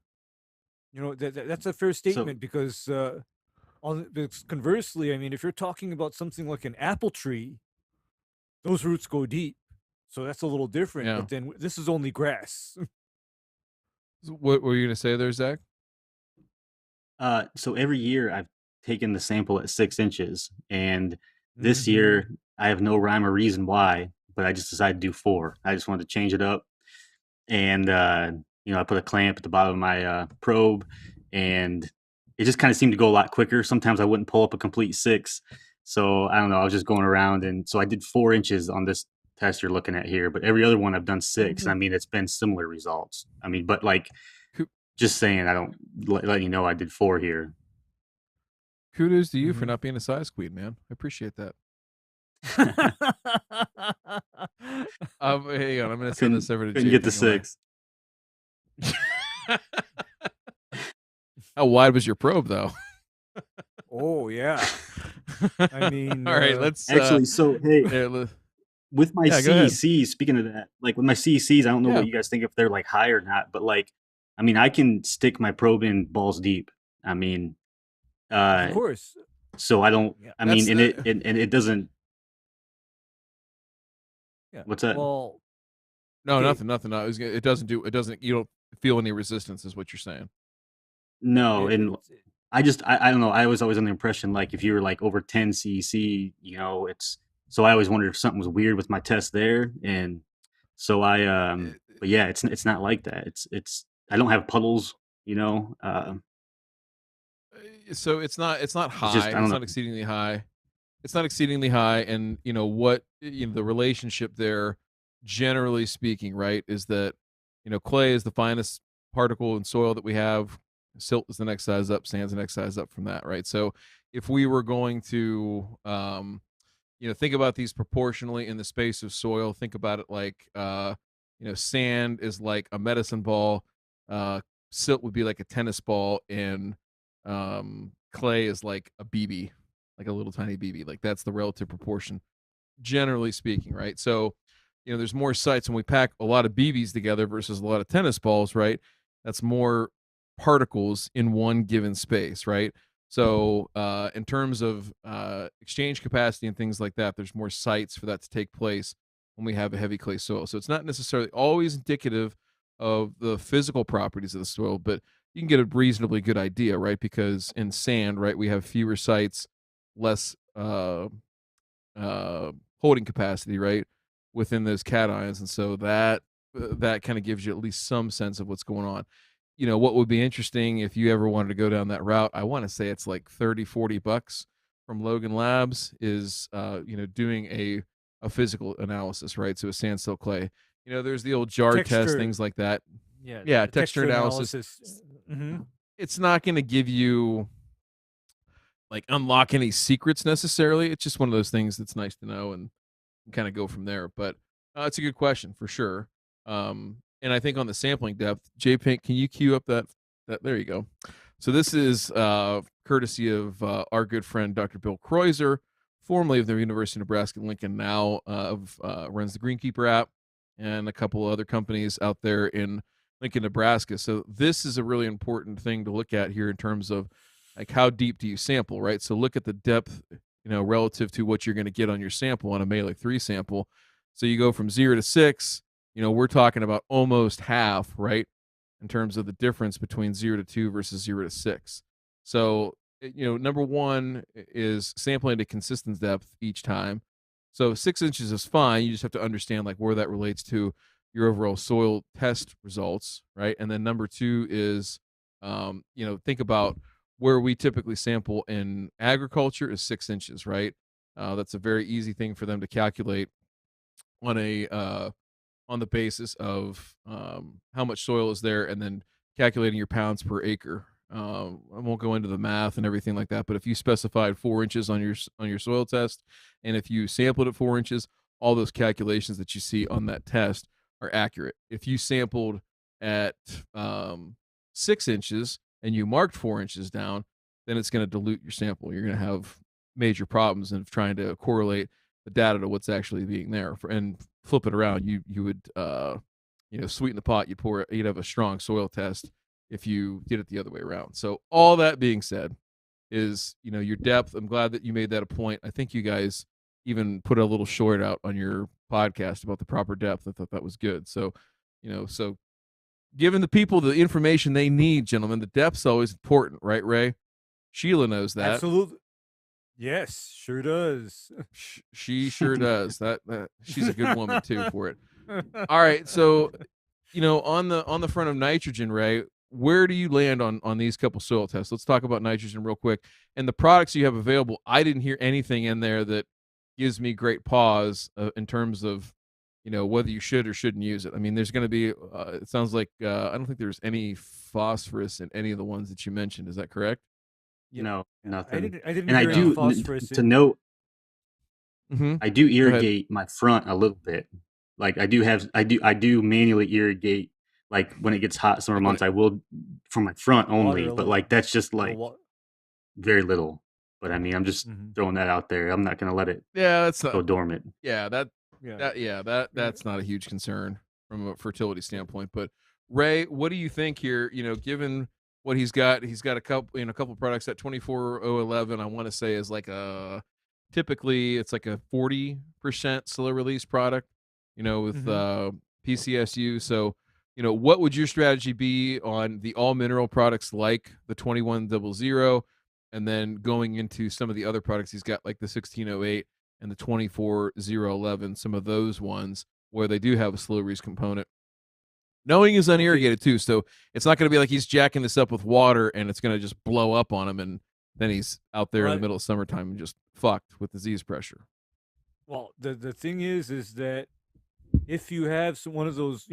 That's a fair statement, because conversely, I mean, if you're talking about something like an apple tree, those roots go deep. So that's a little different. Yeah. But then this is only grass. What were you going to say there, Zach? So every year I've taken the sample at 6 inches, and this year I have no rhyme or reason why, but I just decided to do 4. I just wanted to change it up. And, I put a clamp at the bottom of my probe, and it just kind of seemed to go a lot quicker. Sometimes I wouldn't pull up a complete 6. So I don't know. I was just going around. And so I did 4 inches on this test you're looking at here, but every other one I've done 6. I mean, it's been similar results. I mean, but like, just saying, I don't let you know I did 4 here. Kudos to you for not being a size queen, man. I appreciate that. Hang on, I'm gonna send this over to couldn't get the 6. How wide was your probe, though? Oh yeah. I mean, all right. Let's actually. So hey, with my Yeah, go ahead. CECs, speaking of that, like with my CECs, I don't know Yeah. what you guys think, if they're like high or not, but like, I mean, I can stick my probe in balls deep. I mean, Of course. so I don't, Yeah. I mean, That's and it doesn't, Yeah. what's that? Well, no, okay. nothing. No, it doesn't. You don't feel any resistance, is what you're saying. No, It, and it's, I don't know. I was always under the impression like if you were like over 10 CEC, you know, it's so I always wondered if something was weird with my test there, and so but yeah, it's not like that. It's I don't have puddles, you know. So it's not It's high. just I don't It's know. not exceedingly high. It's not exceedingly high, and the relationship there, generally speaking, right, is that clay is the finest particle in soil that we have. Silt is the next size up. Sand's the next size up from that, right? So if we were going to think about these proportionally in the space of soil, think about it like sand is like a medicine ball, silt would be like a tennis ball, and clay is like a BB, like a little tiny BB. Like that's the relative proportion, generally speaking, right? So, there's more sites when we pack a lot of BBs together versus a lot of tennis balls, right? That's more particles in one given space, right? So, in terms of exchange capacity and things like that, there's more sites for that to take place when we have a heavy clay soil. So, it's not necessarily always indicative of the physical properties of the soil, but you can get a reasonably good idea, right? Because in sand, right, we have fewer sites, less holding capacity, right, within those cations, and so that kind of gives you at least some sense of what's going on. What would be interesting if you ever wanted to go down that route, I want to say it's like $30-$40 from Logan Labs, is doing a physical analysis, right? So a sand, silt, clay. There's the old jar test, texture. things like that. Yeah. Yeah, The texture analysis. Mhm. It's not going to give you like unlock any secrets necessarily. It's just one of those things that's nice to know and kind of go from there. But it's a good question for sure. And I think on the sampling depth, J Pink, can you cue up that? There you go. So this is courtesy of our good friend Dr. Bill Kreuzer, formerly of the University of Nebraska Lincoln, now runs the Greenkeeper app and a couple of other companies out there in Lincoln, Nebraska. So this is a really important thing to look at here in terms of like how deep do you sample, right? So look at the depth, relative to what you're going to get on your sample on a Melee 3 sample. So you go from 0 to 6, we're talking about almost half, right? In terms of the difference between 0 to 2 versus 0 to 6. So, number one is sampling to consistent depth each time. So 6 inches is fine. You just have to understand like where that relates to your overall soil test results, right? And then number two is, think about where we typically sample in agriculture is 6 inches, right? That's a very easy thing for them to calculate on the basis of how much soil is there, and then calculating your pounds per acre. I won't go into the math and everything like that, but if you specified 4 inches on your soil test, and if you sampled at 4 inches, all those calculations that you see on that test are accurate. If you sampled at 6 inches and you marked 4 inches down, then it's going to dilute your sample. You're going to have major problems in trying to correlate the data to what's actually being there. And flip it around, you would sweeten the pot. You'd have a strong soil test if you did it the other way around. So all that being said, is your depth. I'm glad that you made that a point. I think you guys even put a little short out on your podcast about the proper depth. I thought that was good. So so giving the people the information they need, gentlemen, the depth's always important, right, Ray? Sheila knows that. Absolutely. Yes, sure does. She sure does. That she's a good woman too for it. All right, so on the front of nitrogen, Ray, where do you land on these couple soil tests? Let's talk about nitrogen real quick and the products you have available. I didn't hear anything in there that gives me great pause in terms of whether you should or shouldn't use it. I mean, there's going to be it sounds like I don't think there's any phosphorus in any of the ones that you mentioned. Is that correct? No, nothing. I didn't And I hear do phosphorus to note. Mm-hmm. I do irrigate my front a little bit. Like I do manually irrigate. Like when it gets hot summer months, I will from my front only. But like that's just like very little. But I mean, I'm just throwing that out there. I'm not gonna let it that's go dormant. Yeah, That's not a huge concern from a fertility standpoint. But Ray, what do you think here? Given what he's got a couple products at 24011. I want to say is like typically it's like a 40% slow release product. With PCSU. So, what would your strategy be on the all mineral products like the 2100, and then going into some of the other products he's got like the 1608 and the 24011, some of those ones where they do have a slow release component, knowing he's unirrigated too. So it's not going to be like he's jacking this up with water and it's going to just blow up on him. And then he's out there in the middle of summertime and just fucked with disease pressure. Well, the thing is that if you have one of those,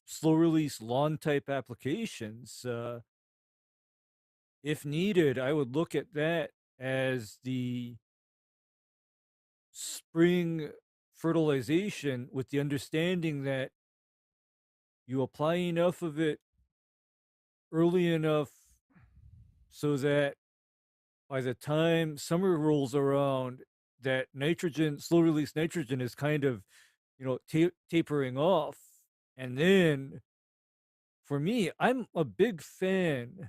slow release lawn type applications, if needed, I would look at that as the spring fertilization, with the understanding that you apply enough of it early enough so that by the time summer rolls around, that nitrogen, slow release nitrogen, is kind of, tapering off. And then for me, I'm a big fan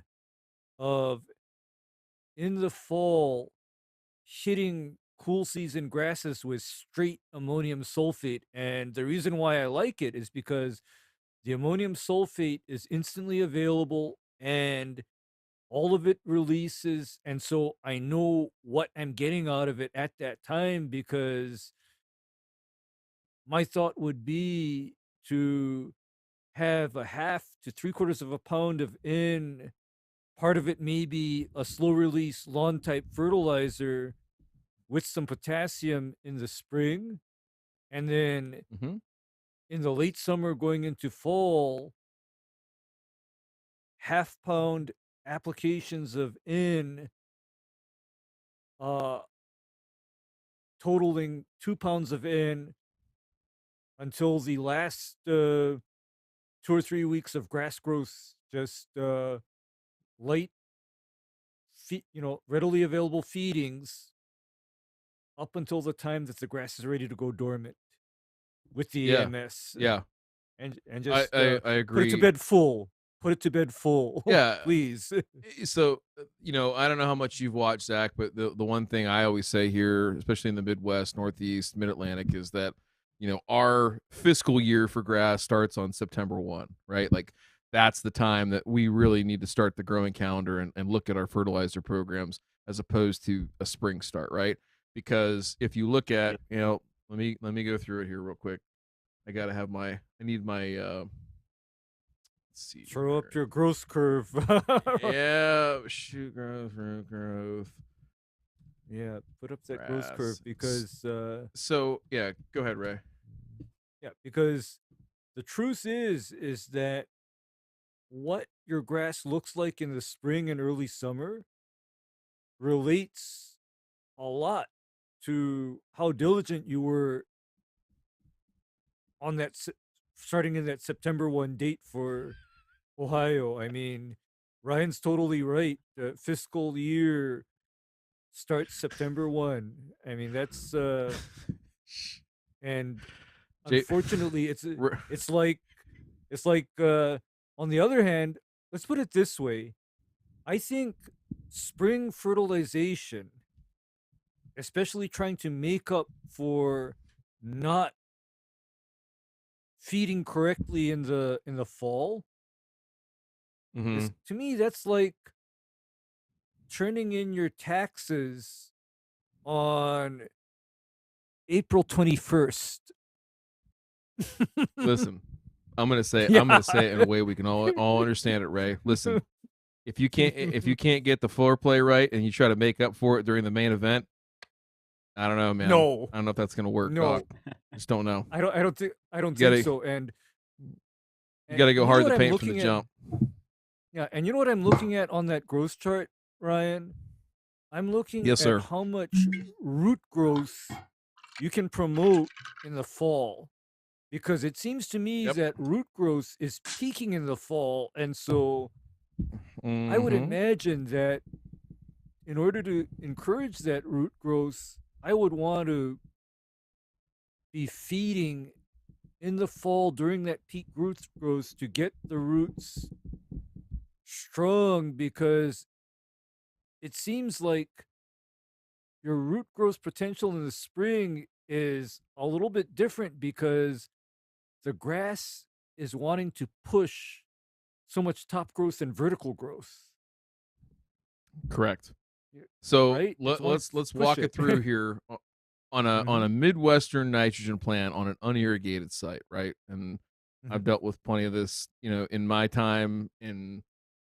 of in the fall hitting cool season grasses with straight ammonium sulfate. And the reason why I like it is because the ammonium sulfate is instantly available and all of it releases. And so I know what I'm getting out of it at that time, because my thought would be to have a half to 3/4 of a pound of N. Part of it may be a slow release lawn type fertilizer with some potassium in the spring. And then in the late summer going into fall, half-pound applications of N, totaling 2 pounds of N until the last 2 or 3 weeks of grass growth, just light, readily available feedings up until the time that the grass is ready to go dormant with the AMS. Yeah. And just I agree. Put it to bed full. Put it to bed full. Yeah. Please. So, I don't know how much you've watched, Zach, but the one thing I always say here, especially in the Midwest, Northeast, Mid-Atlantic, is that, our fiscal year for grass starts on September 1, right? Like, that's the time that we really need to start the growing calendar and look at our fertilizer programs as opposed to a spring start, right? Because if you look at, let me go through it here real quick. I need my, let's see. Throw up your growth curve. Yeah, shoot, growth. Yeah, put up that growth curve, because so yeah, go ahead, Ray. Yeah, because the truth is that what your grass looks like in the spring and early summer relates a lot to how diligent you were on that starting in that September 1 date for Ohio. I mean, Ryan's totally right. The fiscal year starts September 1. I mean, that's and unfortunately it's like on the other hand, let's put it this way. I think spring fertilization, especially trying to make up for not feeding correctly in the fall, is, to me, that's like turning in your taxes on April 21st. Listen, I'm gonna say it in a way we can all understand it, Ray. Listen, if you can't get the floor play right and you try to make up for it during the main event, I don't know, man. No, I don't know if that's gonna work. No, Doc. Just don't know. I don't think so. And you gotta go hard to paint from the jump. Yeah, and you know what I'm looking at on that growth chart, Ryan? I'm looking at how much root growth you can promote in the fall, because it seems to me that root growth is peaking in the fall, and so I would imagine that in order to encourage that root growth, I would want to be feeding in the fall during that peak growth to get the roots strong, because it seems like your root growth potential in the spring is a little bit different because the grass is wanting to push so much top growth and vertical growth. Correct. So right? let's walk it through here on a Midwestern nitrogen plant on an unirrigated site, right? And I've dealt with plenty of this, in my time in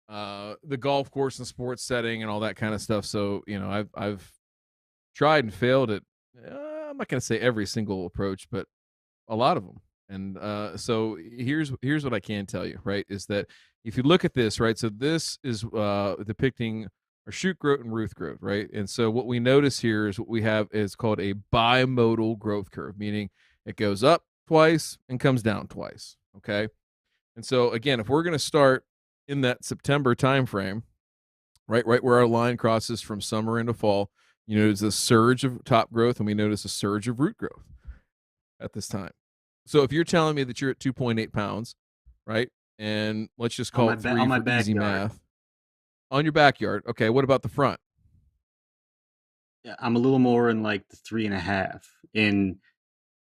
the golf course and sports setting and all that kind of stuff. So, I've tried and failed at I'm not going to say every single approach, but a lot of them. And so here's what I can tell you, right? Is that if you look at this, right? So this is depicting our shoot growth and root growth, right? And so what we notice here is what we have is called a bimodal growth curve, meaning it goes up twice and comes down twice. Okay. And so again, if we're going to start in that September timeframe, right where our line crosses from summer into fall, there's a surge of top growth and we notice a surge of root growth at this time. So if you're telling me that you're at 2.8 pounds, right? And let's just call it 3 for easy math. On your backyard. Okay, what about the front? Yeah, I'm a little more in like the 3.5. And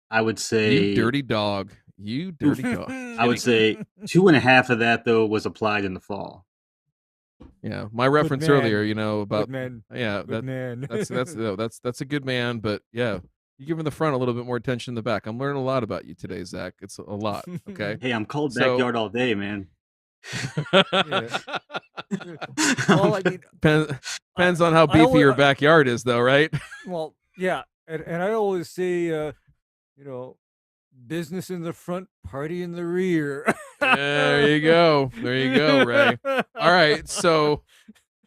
I would say... You dirty dog. You dirty dog. I would say 2.5 of that, though, was applied in the fall. Yeah, my reference earlier, about... man. Yeah, man. that's a good man, but yeah. You give him the front a little bit more attention in the back. I'm learning a lot about you today, Zach. It's a lot, okay? Hey, I'm cold backyard all day, man. Well, I mean, depends on how beefy your backyard is, though, right? Well, yeah, and I always say, business in the front, party in the rear. There you go, Ray. All right, so...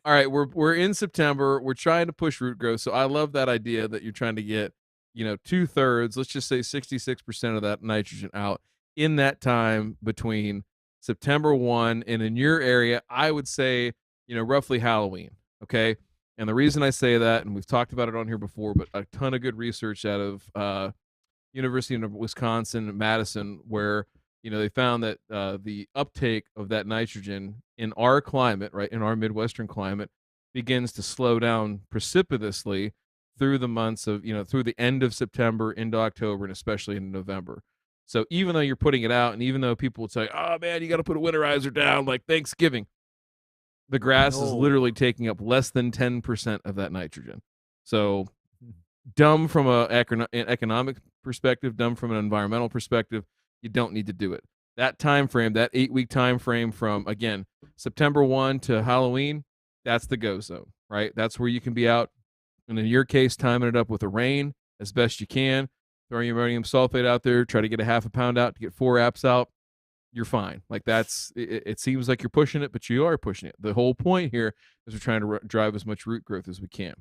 All right, we're in September. We're trying to push root growth. So I love that idea that you're trying to get 2/3, let's just say 66% of that nitrogen out in that time between September 1 and in your area, I would say, roughly Halloween. Okay. And the reason I say that, and we've talked about it on here before, but a ton of good research out of University of Wisconsin, Madison, where, they found that the uptake of that nitrogen in our climate, right, in our Midwestern climate, begins to slow down precipitously through the months of, through the end of September into October and especially in November. So even though you're putting it out and even though people will say, oh man, you got to put a winterizer down like Thanksgiving, the grass is literally taking up less than 10% of that nitrogen. So dumb from an economic perspective, dumb from an environmental perspective, you don't need to do it. That time frame, that 8-week time frame from, again, September 1 to Halloween, that's the go zone, right? That's where you can be out. And in your case, timing it up with a rain as best you can, throwing your ammonium sulfate out there, try to get a 0.5 pound out to get 4 apps out, you're fine. Like it seems like you're pushing it, but you are pushing it. The whole point here is we're trying to drive as much root growth as we can.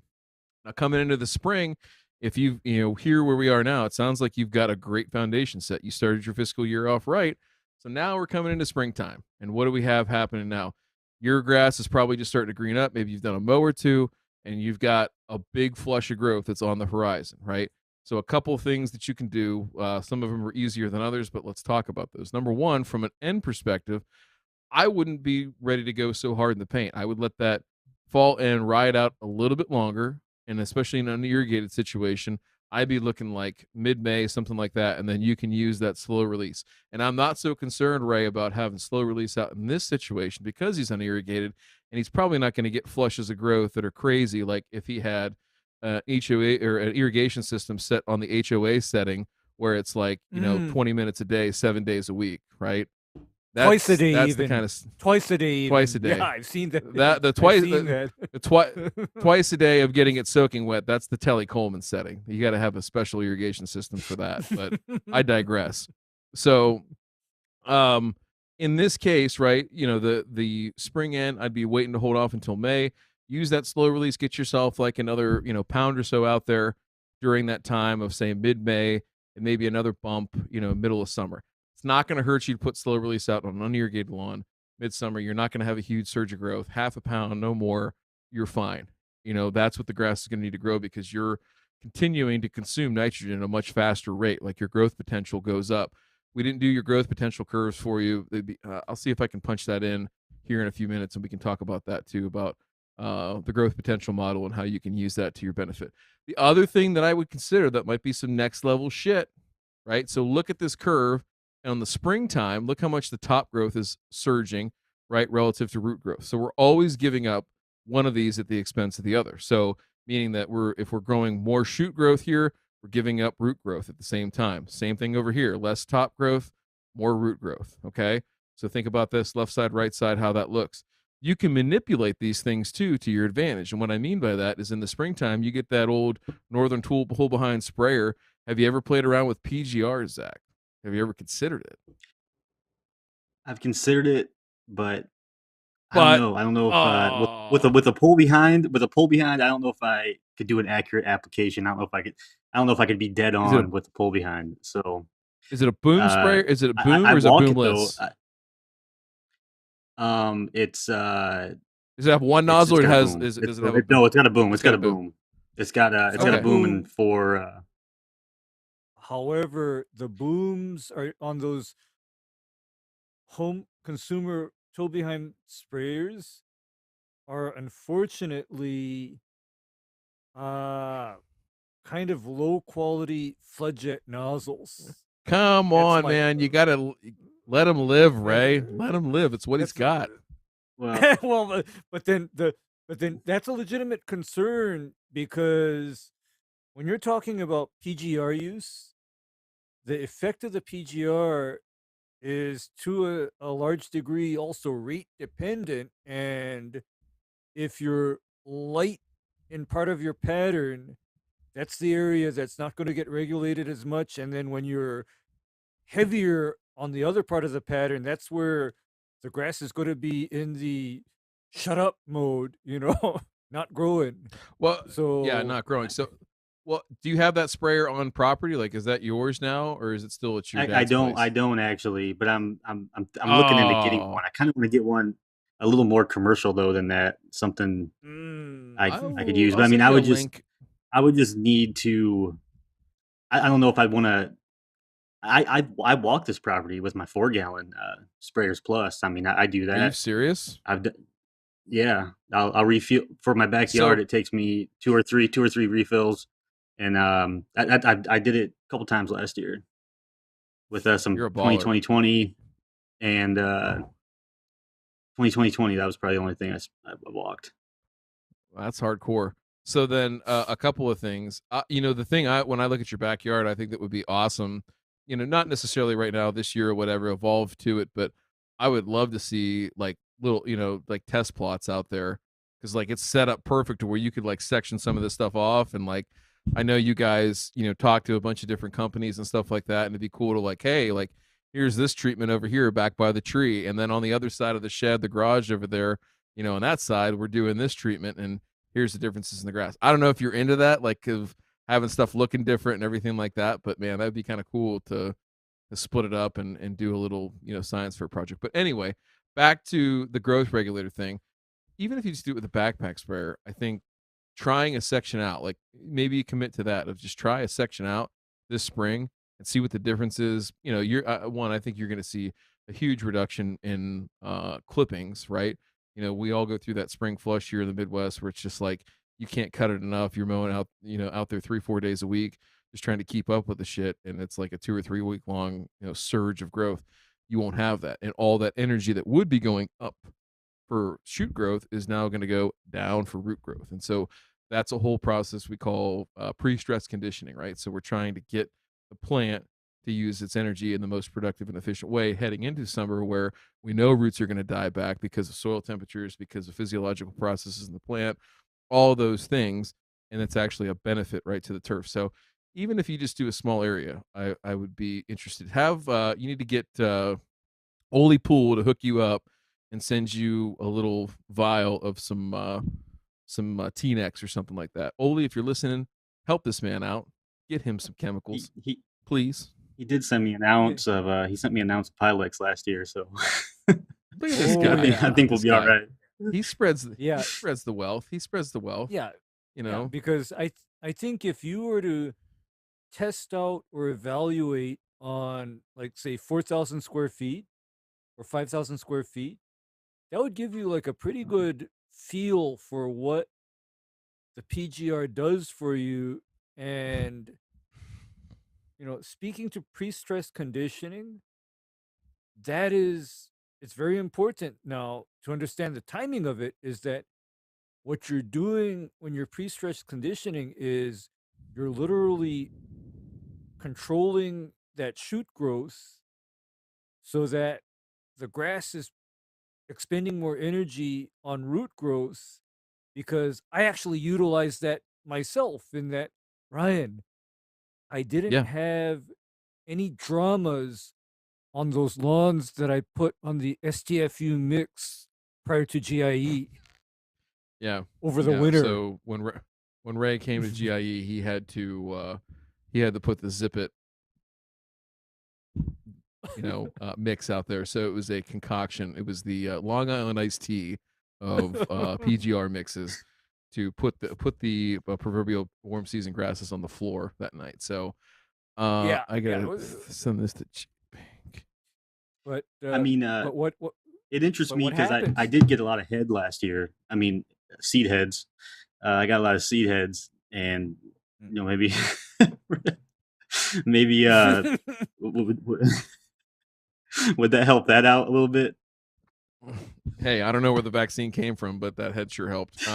Now coming into the spring, if you here where we are now, it sounds like you've got a great foundation set. You started your fiscal year off right. So now we're coming into springtime. And what do we have happening now? Your grass is probably just starting to green up. Maybe you've done a mow or two, and you've got a big flush of growth that's on the horizon, right? So a couple of things that you can do. Some of them are easier than others, but let's talk about those. Number one, from an end perspective, I wouldn't be ready to go so hard in the paint. I would let that fall end ride out a little bit longer, and especially in an irrigated situation, I'd be looking like mid-May, something like that, and then you can use that slow release. And I'm not so concerned, Ray, about having slow release out in this situation because he's unirrigated, and he's probably not going to get flushes of growth that are crazy like if he had an HOA or an irrigation system set on the HOA setting where it's like, 20 minutes a day, 7 days a week, right? Twice a day, that's even. The kind of twice a day. Twice a day. Yeah, I've seen that. Twice a day of getting it soaking wet. That's the Telly Coleman setting. You got to have a special irrigation system for that. But I digress. So, in this case, right, the spring end, I'd be waiting to hold off until May. Use that slow release. Get yourself like another, pound or so out there during that time of say mid-May and maybe another bump, middle of summer. It's not going to hurt you to put slow release out on an unirrigated lawn midsummer. You're not going to have a huge surge of growth, 0.5 pound, no more. You're fine. That's what the grass is going to need to grow because you're continuing to consume nitrogen at a much faster rate. Like your growth potential goes up. We didn't do your growth potential curves for you. I'll see if I can punch that in here in a few minutes, and we can talk about that too, about the growth potential model and how you can use that to your benefit. The other thing that I would consider that might be some next level shit, right? So look at this curve, and on the springtime, look how much the top growth is surging, right, relative to root growth. So we're always giving up one of these at the expense of the other. So meaning that if we're growing more shoot growth here, we're giving up root growth at the same time. Same thing over here, less top growth, more root growth, okay? So think about this, left side, right side, how that looks. You can manipulate these things too to your advantage. And what I mean by that is in the springtime, you get that old Northern Tool pull behind sprayer. Have you ever played around with PGRs, Zach? Have you ever considered it? I've considered it, but I don't know if with a pull behind, I don't know if I could do an accurate application. I don't know if I could be dead on with the pull behind. So is it a boom sprayer? Is it a boom or is it boomless? It's does it have one nozzle or does it have a boom? No, it's got a boom. It's got a boom. It's got a boom and for However, the booms are on those home consumer tool behind sprayers are unfortunately kind of low quality flood jet nozzles. Come on, man. You gotta let him live, Ray. Let him live. It's what he's got. Well, but then that's a legitimate concern, because when you're talking about PGR use, the effect of the PGR is to a large degree also rate dependent. And if you're light in part of your pattern, that's the area that's not going to get regulated as much. And then when you're heavier on the other part of the pattern, that's where the grass is going to be in the shut up mode, not growing. Well, so yeah, not growing. So, well, do you have that sprayer on property? Like, is that yours now, or is it still at your dad's place? I don't actually, but I'm looking into getting one. I kind of want to get one a little more commercial though than that. Something I could use. But I mean, I would just need to. I don't know if I want to. I walk this property with my 4-gallon sprayers plus. I mean, I do that. Are you serious? Yeah, I'll refill for my backyard. It takes me two or three refills. And I did it a couple times last year with some 2020 and 2020. That was probably the only thing I walked. Well, that's hardcore. So then a couple of things. The thing when I look at your backyard, I think that would be awesome. Not necessarily right now, this year or whatever, evolve to it, but I would love to see like little, like test plots out there, because like it's set up perfect to where you could like section some of this stuff off. And like I know you guys, talk to a bunch of different companies and stuff like that, and it'd be cool to like, hey, like here's this treatment over here back by the tree, and then on the other side of the shed, the garage over there, on that side, we're doing this treatment, and here's the differences in the grass. I don't know if you're into that, like of having stuff looking different and everything like that, but man, that'd be kind of cool to split it up and do a little, science fair project. But anyway, back to the growth regulator thing. Even if you just do it with a backpack sprayer, I think trying a section out, like maybe you commit to that of just try a section out this spring and see what the difference is. You're I think you're going to see a huge reduction in clippings, right? We all go through that spring flush here in the Midwest where it's just like you can't cut it enough. You're mowing out, out there 3-4 days a week, just trying to keep up with the shit, and it's like a 2 or 3 week long, surge of growth. You won't have that, and all that energy that would be going up for shoot growth is now going to go down for root growth. And so that's a whole process we call pre-stress conditioning, right? So we're trying to get the plant to use its energy in the most productive and efficient way heading into summer, where we know roots are going to die back because of soil temperatures, because of physiological processes in the plant, all those things. And it's actually a benefit, right, to the turf. So even if you just do a small area, I would be interested. You need to get Only Pool to hook you up and send you a little vial of some T-Nex or something like that. Oli, if you're listening, help this man out. Get him some chemicals, please. He did send me an ounce of. He sent me an ounce of Pylex last year, so look at this guy. I think we'll be all right. He spreads the wealth. He spreads the wealth. Yeah, because I think if you were to test out or evaluate on, like, say, 4,000 square feet or 5,000 square feet, that would give you like a pretty good feel for what the PGR does for you. And, speaking to pre-stress conditioning, it's very important now to understand the timing of it. Is that what you're doing when you're pre-stress conditioning is you're literally controlling that shoot growth so that the grass is expending more energy on root growth, because I actually utilize that myself in that, Ryan, I didn't Yeah. have any dramas on those lawns that I put on the STFU mix prior to GIE Yeah. over the Yeah. winter. So when Ray came to GIE, he had to put the Zip It mix out there. So it was a concoction. It was the Long Island iced tea of PGR mixes to put the proverbial warm season grasses on the floor that night. So Yeah, I gotta send this to Bank. But I mean, but what it interests but me what because I happens? did get a lot of head last year. I mean, seed heads. I got a lot of seed heads, and maybe maybe would that help that out a little bit? Hey, I don't know where the vaccine came from, but that head sure helped.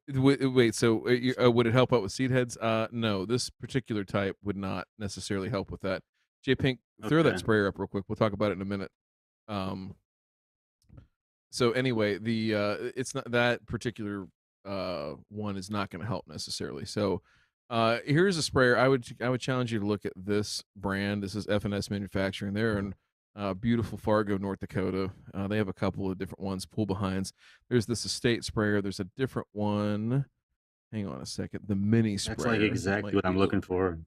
Wait, so would it help out with seed heads? No, this particular type would not necessarily help with that. J Pink, throw that Okay. sprayer up real quick. We'll talk about it in a minute. So anyway, the it's not that particular one is not going to help necessarily. So here's a sprayer. I would challenge you to look at this brand. This is F&S Manufacturing. They're in beautiful Fargo, North Dakota. They have a couple of different ones, pull behinds. There's this estate sprayer. There's a different one. Hang on a second. The mini sprayer. That's like exactly what I'm looking for.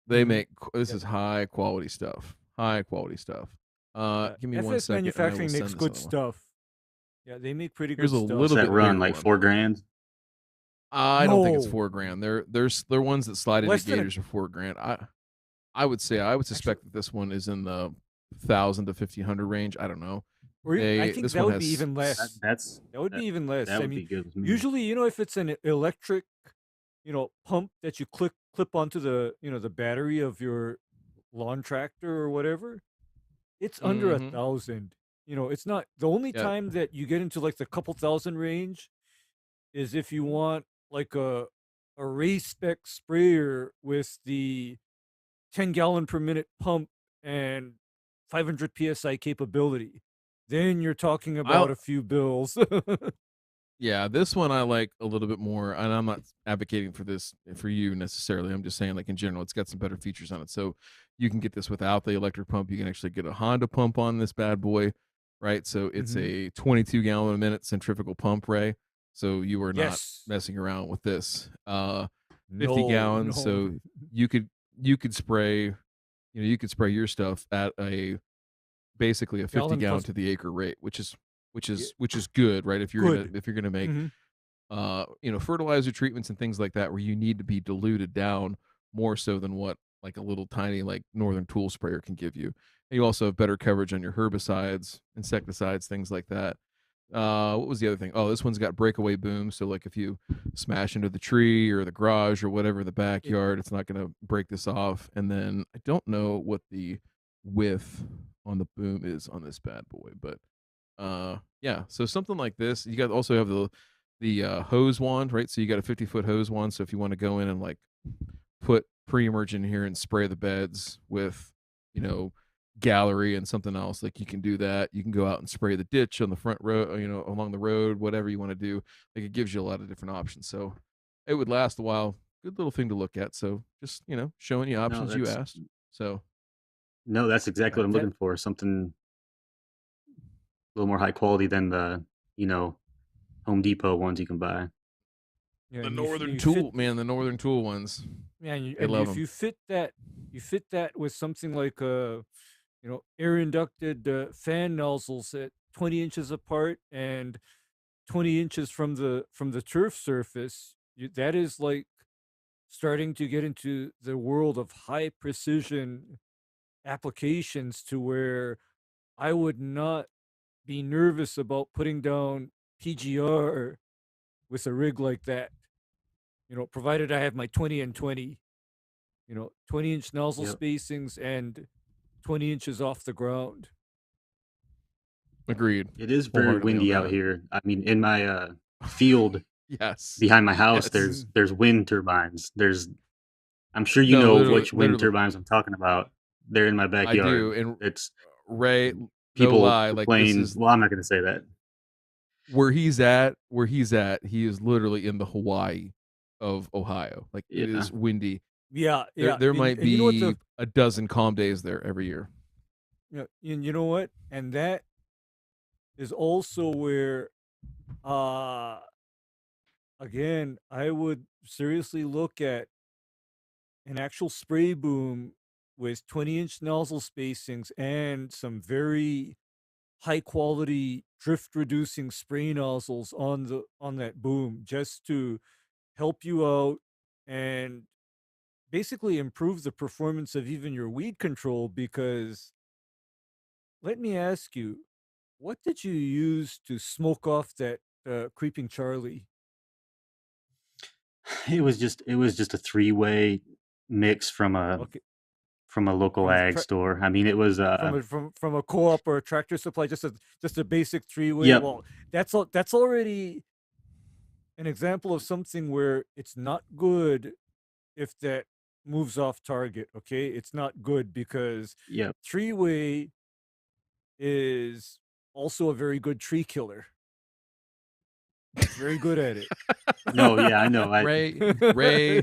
They make this is high quality stuff. High quality stuff. Give me 1 FS second. Manufacturing makes good stuff. Yeah, they make pretty Here's good a stuff. little What's that bit run bigger like one. $4,000? I don't think it's No. $4,000. They're ones that slide Less into than gators for $4,000. I would suspect that this one is in the 1,000 to 1,500 range. I don't know. Or I think this that one would be has even less. That would be even less. That I would mean, be good with me. usually, if it's an electric, pump that you clip onto the, the battery of your lawn tractor or whatever, it's under Mhm. 1,000. It's not the only Yeah. time that you get into like the couple thousand range is if you want like a race spec sprayer with the 10 gallon per minute pump and 500 psi capability. Then you're talking about a few bills. Yeah, this one I like a little bit more, and I'm not advocating for this for you necessarily. I'm just saying, like in general, it's got some better features on it. So you can get this without the electric pump. You can actually get a Honda pump on this bad boy, right? So it's a 22 gallon a minute centrifugal pump, Ray. So you are not messing around with this. 50 gallons. No. So you could spray, you could spray your stuff at basically a 50 gallon to the acre rate, which is good, right? If you're gonna make fertilizer treatments and things like that, where you need to be diluted down more so than what like a little tiny like Northern Tool sprayer can give you. And you also have better coverage on your herbicides, insecticides, things like that. What was the other thing? Oh, this one's got breakaway boom, so like if you smash into the tree or the garage or whatever in the backyard, it's not going to break this off. And then I don't know what the width on the boom is on this bad boy, but yeah, so something like this. You got also have the hose wand, right? So you got a 50-foot hose wand. So if you want to go in and like put Pre-Emergent here and spray the beds with, gallery and something else, like you can do that. You can go out and spray the ditch on the front road, along the road, whatever you want to do. Like it gives you a lot of different options. So it would last a while. Good little thing to look at. So just, showing you options you asked. So no, that's exactly what I'm looking for. Something a little more high quality than the, Home Depot ones you can buy. Yeah, the Northern Tool, man, the Northern Tool ones. Yeah, and love if them. you fit that with something like air inducted fan nozzles at 20 inches apart and 20 inches from the turf surface, that is like starting to get into the world of high precision applications to where I would not be nervous about putting down PGR with a rig like that. Provided I have my 20 and 20, 20-inch nozzle Yep. spacings and 20 inches off the ground. Agreed. It is very Wholeheartedly on windy out that. here. I mean, in my field Yes. behind my house, Yes. there's wind turbines. I'm sure you No, know literally- which wind literally. turbines I'm talking about. They're in my I backyard. do. And It's Ray, no people lie, like this complain. is Well, I'm not going to say that. where he's at. He is literally in the Hawaii of Ohio. Like it Yeah. is windy. Yeah, There, yeah. there And- might and you know what be a dozen calm days there every year. and you know what? And that is also where, again, I would seriously look at an actual spray boom with 20-inch nozzle spacings and some very high quality drift reducing spray nozzles on that boom, just to help you out and basically improve the performance of even your weed control. Because let me ask you, what did you use to smoke off that creeping Charlie? It was just a 3-way mix from a Okay, local From the ag tra- store. I mean, it was from a co-op or a Tractor Supply, just a basic 3-way. Yep. Well, that's already an example of something where it's not good if that moves off target. Okay, it's not good because Yep. 3-way is also a very good tree killer. It's very good at it. No, yeah, I know. Ray,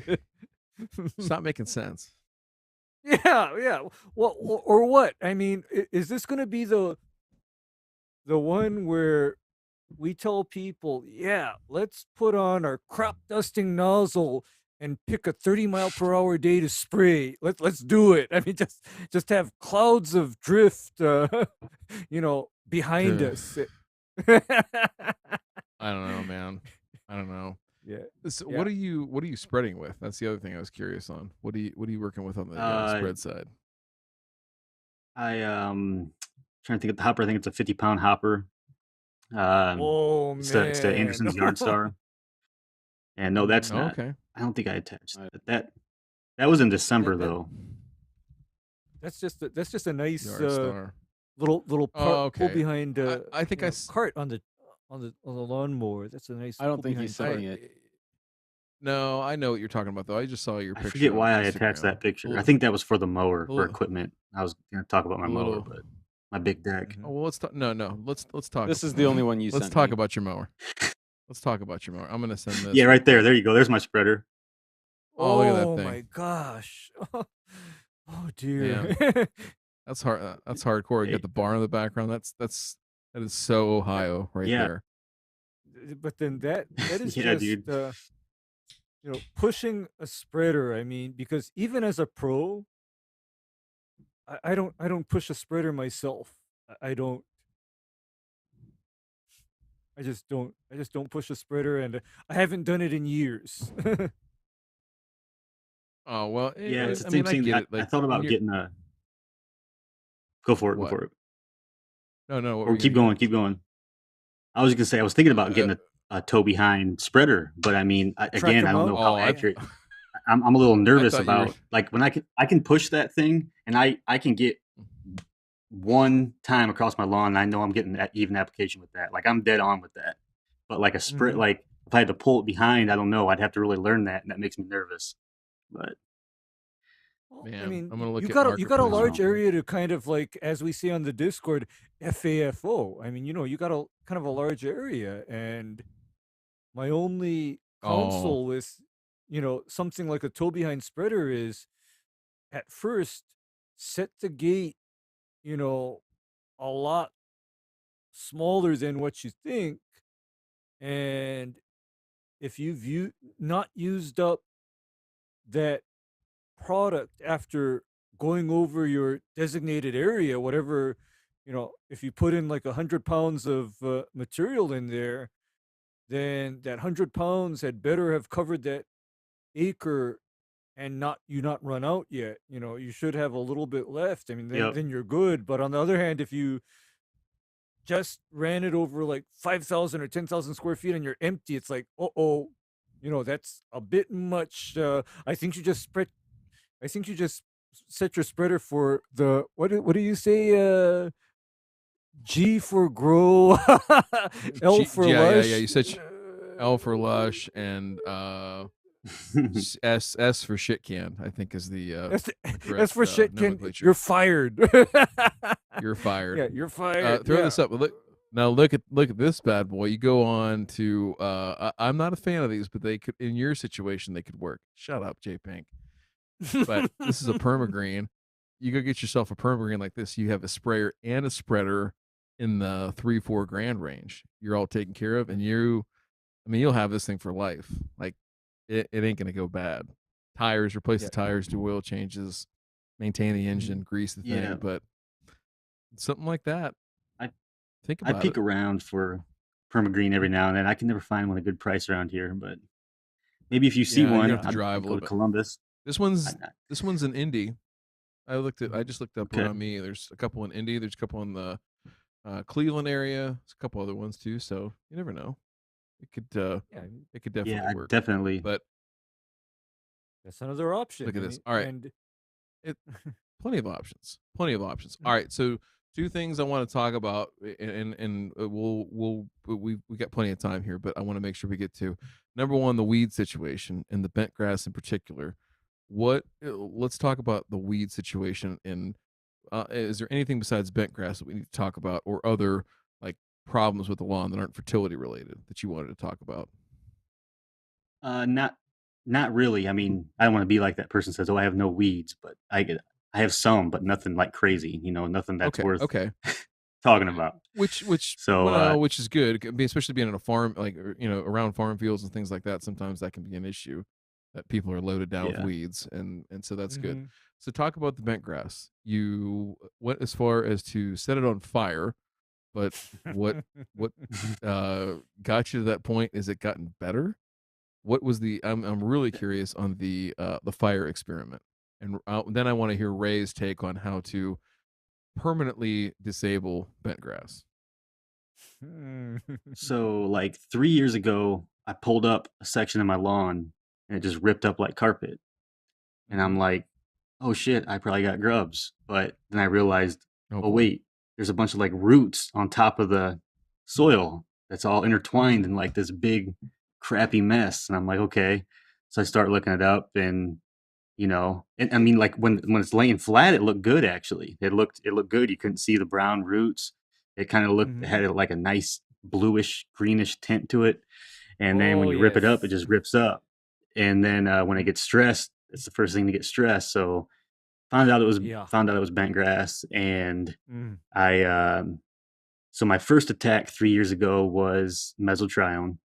stop making sense. Yeah. Well, or what? I mean, is this going to be the one where we tell people, yeah, let's put on our crop dusting nozzle and pick a 30-mile-per-hour day to spray. Let's do it. I mean, just have clouds of drift, behind Ugh. us. I don't know, man. I don't know. Yeah. So Yeah. what are you spreading with? That's the other thing I was curious on. What are you working with on the spread side? I trying to think of the hopper. I think it's a 50-pound hopper. Oh It's man. the Anderson's Yard Star. And no, that's Oh, not. okay. I don't think I attached that. That was in December That- though. That's just a nice Yard Star. little Oh, pull okay. behind I think cart on the lawnmower. That's a nice. I don't pull think behind he's cart. selling it. No, I know what you're talking about though. I just saw your I picture. forget on why I attached Instagram. that picture. I Little- think that was for the mower, for little- equipment. I was going to talk about my a mower, little- but my big deck. Oh well, let's talk. No, let's talk. This is the only one you Let's sent talk me. about your mower. Let's talk about your mower. I'm gonna send this. Yeah, right there. There you go. There's my spreader. Oh, look at that thing. my gosh. Oh dear. That's hard. That's hardcore. You Hey. got the bar in the background. That is so Ohio right Yeah. there. But then that is Yeah, just dude. pushing a spreader. I mean, because even as a pro, I don't push a spreader myself. I don't. I just don't push a spreader, and I haven't done it in years. Oh well. Yeah, it's the I same mean, I thing. get I, it. Like I thought when about you're- getting a. Go for it. What? Go for it. No. What Or were you keep gonna going. Keep going. I was gonna say I was thinking about getting Uh, a toe behind spreader, but I mean, again, Tractor I don't know mount? how Oh, I- accurate. I'm a little nervous thought you were- about like when I can push that thing and I can get one time across my lawn and I know I'm getting that even application with that. Like I'm dead on with that. But like a spread, Mhm. like if I had to pull it behind, I don't know. I'd have to really learn that, and that makes me nervous. But Well, Man, I mean, I'm gonna look you at got a Marketplace large now. area to kind of like, as we see on the Discord, FAFO. I mean, you got a kind of a large area, and my only counsel with something like a toe behind spreader is, at first, set the gate a lot smaller than what you think, and if you've not used up that product after going over your designated area, whatever, if you put in like 100 pounds of material in there, then that 100 pounds had better have covered that acre and not run out yet. You should have a little bit left. I mean, then Yep. then you're good. But on the other hand, if you just ran it over like 5,000 or 10,000 square feet and you're empty, it's like, that's a bit much. I think you just set your spreader for the what do you say? G for grow, L for lush. Yeah. You said L for lush and S for shit can, I think is the S for shit can. You're fired. You're fired. Yeah, you're fired. Throw this up. Look at this bad boy. You go on to I'm not a fan of these, but they could, in your situation, they could work. Shut up, J Pink. But this is a permagreen. You go get yourself a permagreen like this. You have a sprayer and a spreader in the $3-4 grand range. You're all taken care of, and you'll have this thing for life. Like it ain't gonna go bad. Tires, replace the tires, do oil changes, maintain the engine, grease the thing. But something like that. I peek around for permagreen every now and then. I can never find one a good price around here, but maybe if you see one, I'll drive a little to Columbus. This one's in Indy. I just looked up around me. There's a couple in Indy. There's a couple in the Cleveland area. There's a couple other ones too. So you never know. It could definitely work. Definitely. But that's another option. Look at this. All right. Plenty of options. All right. So 2 things I want to talk about, and we got plenty of time here, but I want to make sure we get to number 1, the weed situation and the bentgrass in particular. Let's talk about the weed situation. And is there anything besides bentgrass that we need to talk about, or other like problems with the lawn that aren't fertility related that you wanted to talk about? Not really. I mean, I don't want to be like that person says, "Oh, I have no weeds," but I have some, but nothing like crazy. Nothing that's worth talking about. Which is good, especially being in a farm, like around farm fields and things like that. Sometimes that can be an issue, that people are loaded down with weeds, and so that's good. So talk about the bentgrass. You went as far as to set it on fire, but what got you to that point? Is it gotten better? What was I'm really curious on the fire experiment, and then I want to hear Ray's take on how to permanently disable bentgrass. So like 3 years ago, I pulled up a section of my lawn and it just ripped up like carpet. And I'm like, oh shit, I probably got grubs. But then I realized, oh wait, there's a bunch of like roots on top of the soil that's all intertwined in like this big crappy mess. And I'm like, okay. So I start looking it up, and and I mean, like when it's laying flat, it looked good actually. It looked good. You couldn't see the brown roots. It kind of looked, it had like a nice bluish greenish tint to it. And then when you rip it up, it just rips up. And then when it gets stressed, it's the first thing to get stressed. So found out it was bentgrass, and so my first attack 3 years ago was mesotrione,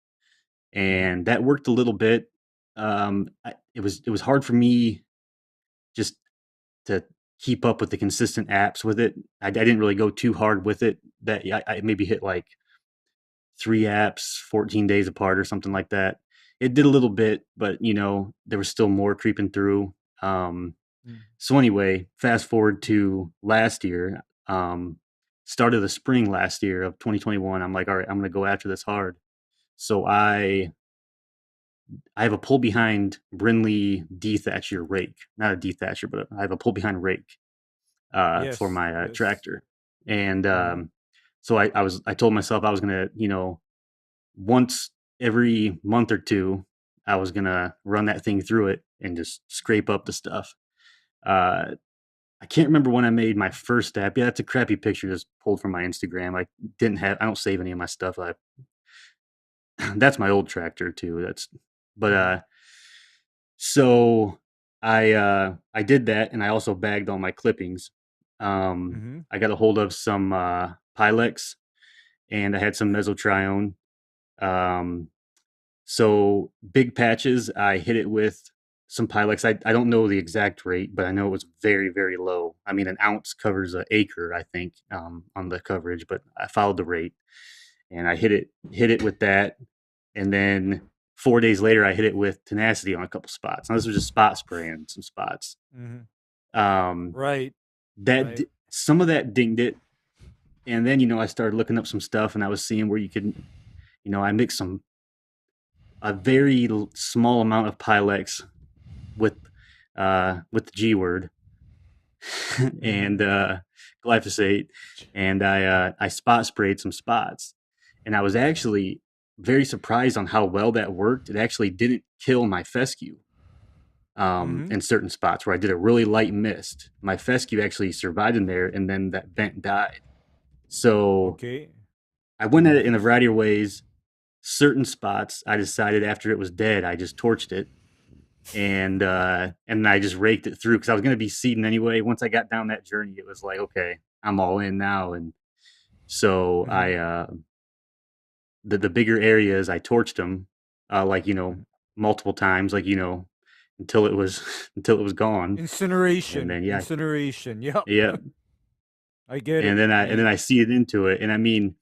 and that worked a little bit. It was hard for me just to keep up with the consistent apps with it. I didn't really go too hard with it. That I maybe hit like 3 apps 14 days apart or something like that. It did a little bit, but there was still more creeping through. So anyway, fast forward to last year, start of the spring last year of 2021. I'm like, all right, I'm going to go after this hard. So I have a pull behind Brinley dethatcher rake, not a dethatcher, but I have a pull behind rake for my tractor. And so I told myself I was going to, once every month or 2, I was going to run that thing through it and just scrape up the stuff. I can't remember when I made my first step. Yeah, that's a crappy picture just pulled from my Instagram. I don't save any of my stuff. That's my old tractor too. So I did that, and I also bagged all my clippings. I got a hold of some Pylex, and I had some mesotrione. So big patches, I hit it with some Pylex. I don't know the exact rate, but I know it was very, very low. I mean, an ounce covers an acre, I think, on the coverage, but I followed the rate, and I hit it with that. And then 4 days later, I hit it with tenacity on a couple spots. Now this was just spot spraying some spots. Right. Some of that dinged it. And then, I started looking up some stuff, and I was seeing where you could, I mixed a very small amount of Pylex with the G word and glyphosate, and I spot sprayed some spots, and I was actually very surprised on how well that worked. It actually didn't kill my fescue in certain spots where I did a really light mist. My fescue actually survived in there, and then that bent died. So I went at it in a variety of ways. Certain spots, I decided after it was dead, I just torched it, and I just raked it through because I was going to be seeding anyway. Once I got down that journey, it was like, okay, I'm all in now. And so the bigger areas, I torched them, multiple times, until it was gone. Incineration. And then Incineration. Yep. Yeah. I get it. And then I seeded into it, and I mean,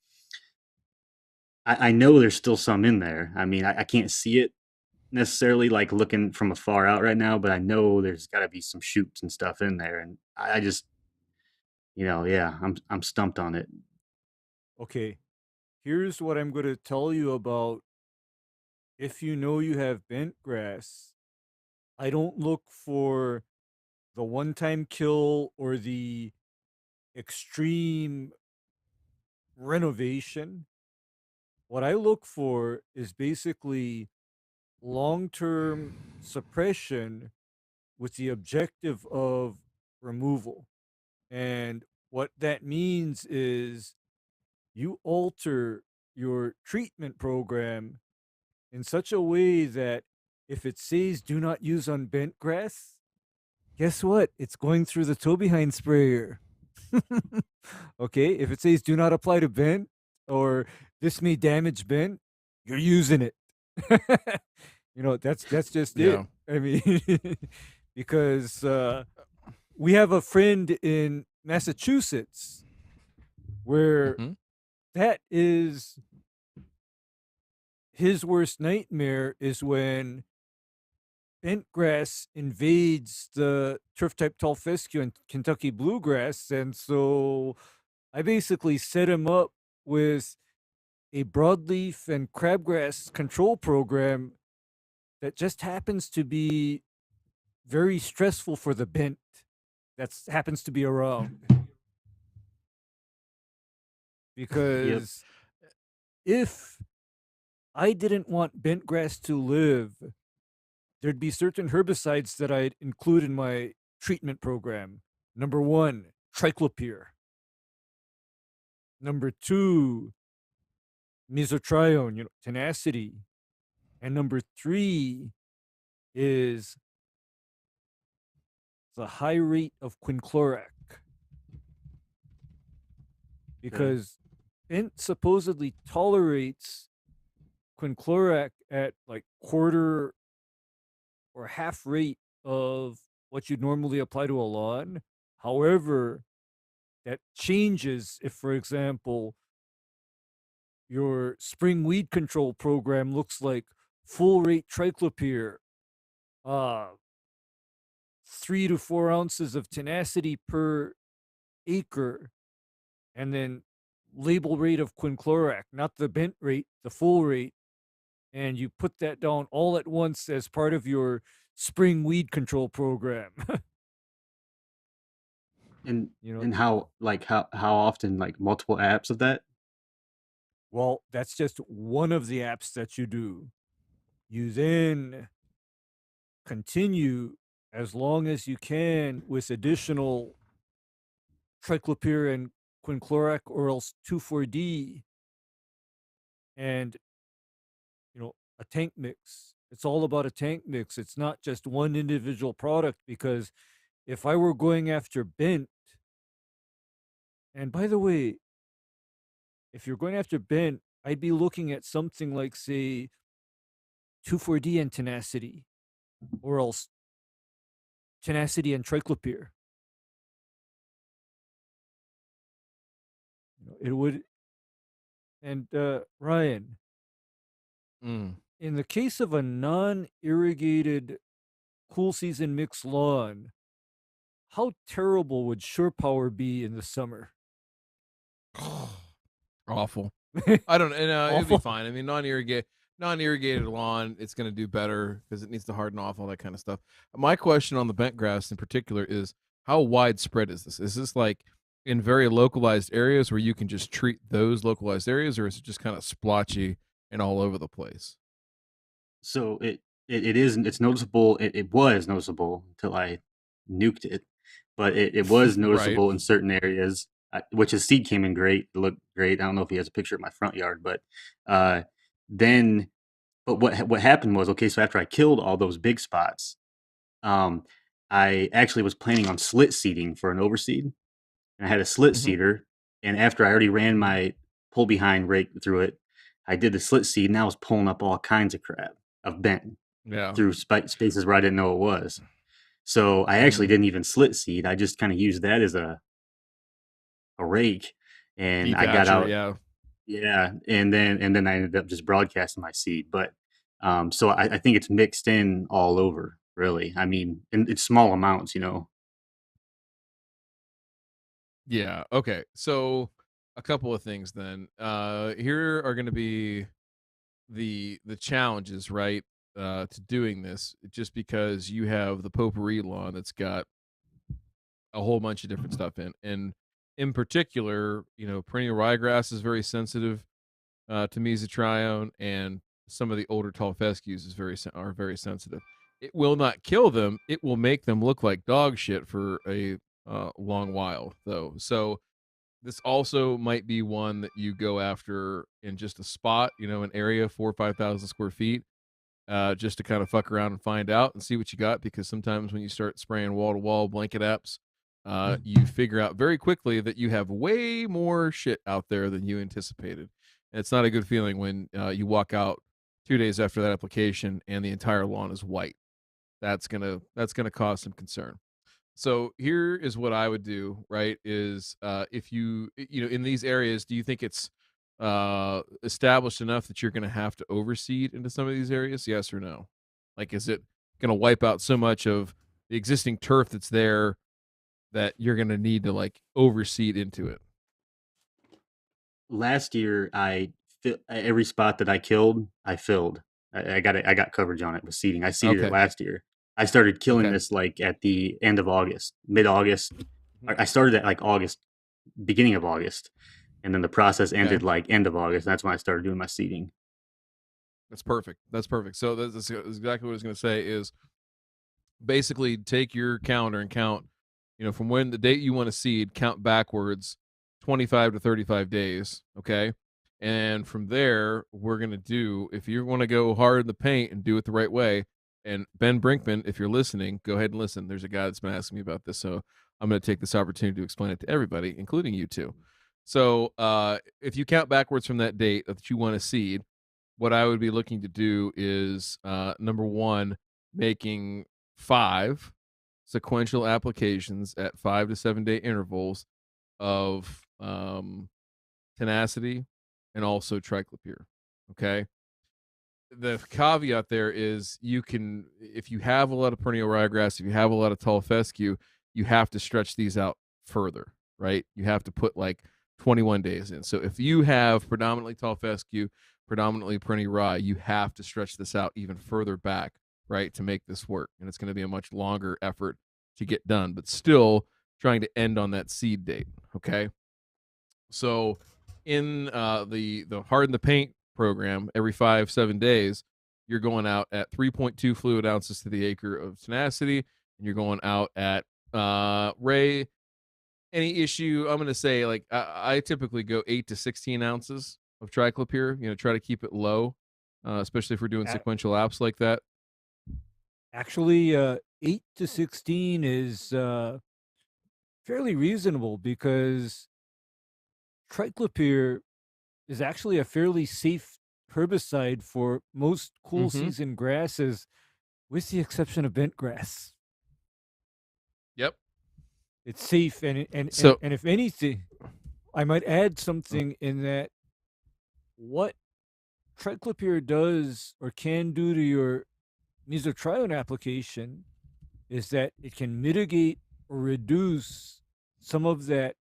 I know there's still some in there. I mean, I can't see it necessarily like looking from afar out right now, but I know there's got to be some shoots and stuff in there, and I just, I'm stumped on it. Okay, here's what I'm going to tell you about. If you know you have bentgrass, I don't look for the one-time kill or the extreme renovation. What I look for is basically long-term suppression with the objective of removal. And what that means is you alter your treatment program in such a way that if it says do not use on bent grass, guess what? It's going through the toe behind sprayer. Okay, if it says do not apply to bent or this may damage bent, you're using it. That's just it. I mean, because we have a friend in Massachusetts where that is his worst nightmare is when bentgrass invades the turf type tall fescue and Kentucky bluegrass. And so I basically set him up with a broadleaf and crabgrass control program that just happens to be very stressful for the bent that happens to be around. Because if I didn't want bentgrass to live, there'd be certain herbicides that I'd include in my treatment program. Number 1, triclopyr. Number 2, mesotrione, tenacity. And number 3 is the high rate of quinclorac. Because bent supposedly tolerates quinclorac at like quarter or half rate of what you'd normally apply to a lawn. However, that changes if, for example, your spring weed control program looks like full rate triclopyr, 3 to 4 ounces of tenacity per acre, and then label rate of quinclorac, not the bent rate, the full rate, and you put that down all at once as part of your spring weed control program. And how often, like multiple apps of that? Well, that's just one of the apps that you do. You then continue as long as you can with additional triclopyr and quinclorac or else 2,4-D and a tank mix. It's all about a tank mix. It's not just one individual product, because if I were going after bent, and by the way, if you're going after bent, I'd be looking at something like, say, 2,4-D and tenacity, or else tenacity and triclopyr. It would. And Ryan, In the case of a non-irrigated cool season mixed lawn, how terrible would shore power be in the summer? Awful. I don't know. It'd be Awful. fine. I mean, non-irrigated lawn, it's going to do better because it needs to harden off, all that kind of stuff. My question on the bentgrass in particular is, how widespread is this? Is this like in very localized areas where you can just treat those localized areas, or is it just kind of splotchy and all over the place? So it's noticeable. It was noticeable until I nuked it, but it was Right. noticeable in certain areas. Which his seed came in great. It looked great. I don't know if he has a picture of my front yard, but then, but what happened was, okay, so after I killed all those big spots, I actually was planning on slit seeding for an overseed, and I had a slit Mhm. seeder. And after I already ran my pull behind rake through it, I did the slit seed, and I was pulling up all kinds of crap of bent Yeah. through spaces where I didn't know it was. So I actually didn't even slit seed. I just kind of used that as a rake, and I got Dethatcher, out. yeah. Yeah, and then I ended up just broadcasting my seed. But so I think it's mixed in all over, really. I mean, in small amounts, you know. Yeah. Okay. So a couple of things then. Here are going to be the challenges, right? To doing this, just because you have the potpourri lawn that's got a whole bunch of different stuff and in particular, perennial ryegrass is very sensitive to mesotrione, and some of the older tall fescues are very sensitive. It will not kill them; it will make them look like dog shit for a long while, though. So this also might be one that you go after in just a spot, an area 4 or 5,000 square feet, just to kind of fuck around and find out and see what you got. Because sometimes when you start spraying wall to wall blanket apps, you figure out very quickly that you have way more shit out there than you anticipated. And it's not a good feeling when you walk out 2 days after that application and the entire lawn is white. That's gonna cause some concern. So here is what I would do, right? Is if in these areas, do you think it's established enough that you're going to have to overseed into some of these areas? Yes or no? Like, is it going to wipe out so much of the existing turf that's there that you're going to need to like overseed into it? Last year, every spot that I killed, I filled. I got it. I got coverage on it with seeding. I seeded it Okay. last year. I started killing Okay. this like at the end of August, mid-August. Mhm. I started at like August, beginning of August, and then the process Okay. ended like end of August. That's when I started doing my seeding. That's perfect. That's perfect. So that's exactly what I was going to say is basically take your calendar and count, from when the date you want to seed, count backwards 25 to 35 days. Okay. And from there, we're going to do, if you want to go hard in the paint and do it the right way, and Ben Brinkman, if you're listening, go ahead and listen. There's a guy that's been asking me about this. So I'm going to take this opportunity to explain it to everybody, including you two. So if you count backwards from that date that you want to seed, what I would be looking to do is number one, making 5 sequential applications at 5 to 7 day intervals of tenacity and also triclopyr. Okay. The caveat there is if you have a lot of perennial ryegrass, if you have a lot of tall fescue, you have to stretch these out further, right? You have to put like 21 days in. So if you have predominantly tall fescue, predominantly perennial rye, you have to stretch this out even further back, right, to make this work. And it's going to be a much longer effort to get done, but still trying to end on that seed date. Okay. So in the harden the paint program, every 5-7 days, you're going out at 3.2 fluid ounces to the acre of tenacity, and you're going out at Ray. Any issue? I'm going to say like I typically go 8 to 16 ounces of triclopyr. Try to keep it low, especially if we're doing A- sequential apps like that. Actually, 8 to 16 is fairly reasonable because triclopyr is actually a fairly safe herbicide for most cool Mm-hmm. season grasses, with the exception of bentgrass. Yep. It's safe, and So if anything, I might add something in that what triclopyr does or can do to your mesotrione application is that it can mitigate or reduce some of that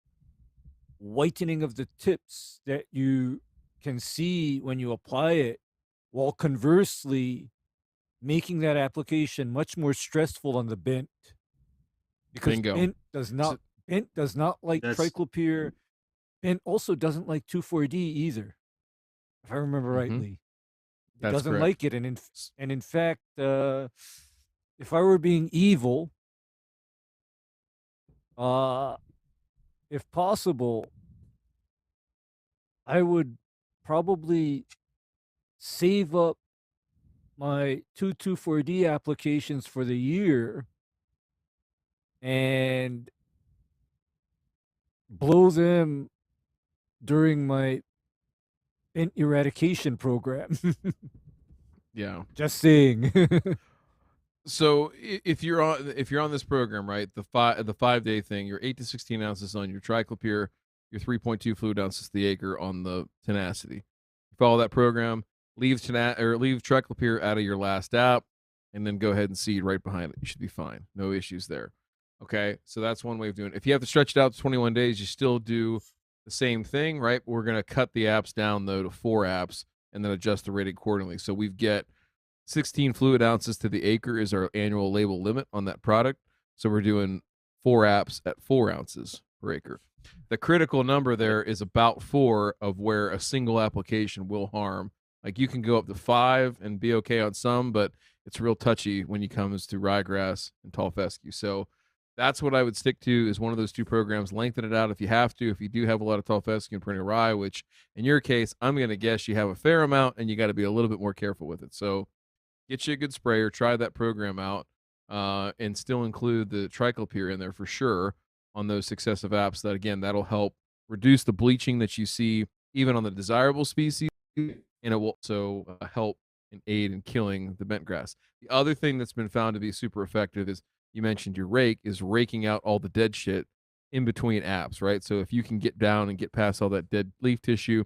whitening of the tips that you can see when you apply it, while conversely making that application much more stressful on the bent. Because Bingo. bent does not like triclopyr. Bent also doesn't like 2,4-D either, if I remember rightly. It That's doesn't correct. like it, and in fact, if I were being evil, if possible, I would probably save up my 2,4-D applications for the year and blow them during my bent eradication program. Yeah. Just saying. So if you're on this program, right, the 5-day thing, you're 8 to 16 ounces on your triclopyr, your 3.2 fluid ounces to the acre on the tenacity. Follow that program, leave triclopyr out of your last app, and then go ahead and seed right behind it. You should be fine. No issues there. Okay, so that's one way of doing it. If you have to stretch it out to 21 days, you still do the same thing, right? We're going to cut the apps down, though, to 4 apps and then adjust the rating accordingly. So we get 16 fluid ounces to the acre is our annual label limit on that product. So we're doing 4 apps at 4 ounces per acre. The critical number there is about 4 of where a single application will harm. Like you can go up to 5 and be okay on some, but it's real touchy when it comes to ryegrass and tall fescue. So that's what I would stick to is one of those 2 programs. Lengthen it out if you have to. If you do have a lot of tall fescue and perennial rye, which in your case, I'm going to guess you have a fair amount and you got to be a little bit more careful with it. So get you a good sprayer, try that program out, and still include the triclopyr in there for sure on those successive apps. That again, that'll help reduce the bleaching that you see even on the desirable species, and it will also help and aid in killing the bentgrass. The other thing that's been found to be super effective is, you mentioned your rake, is raking out all the dead shit in between apps, right? So if you can get down and get past all that dead leaf tissue,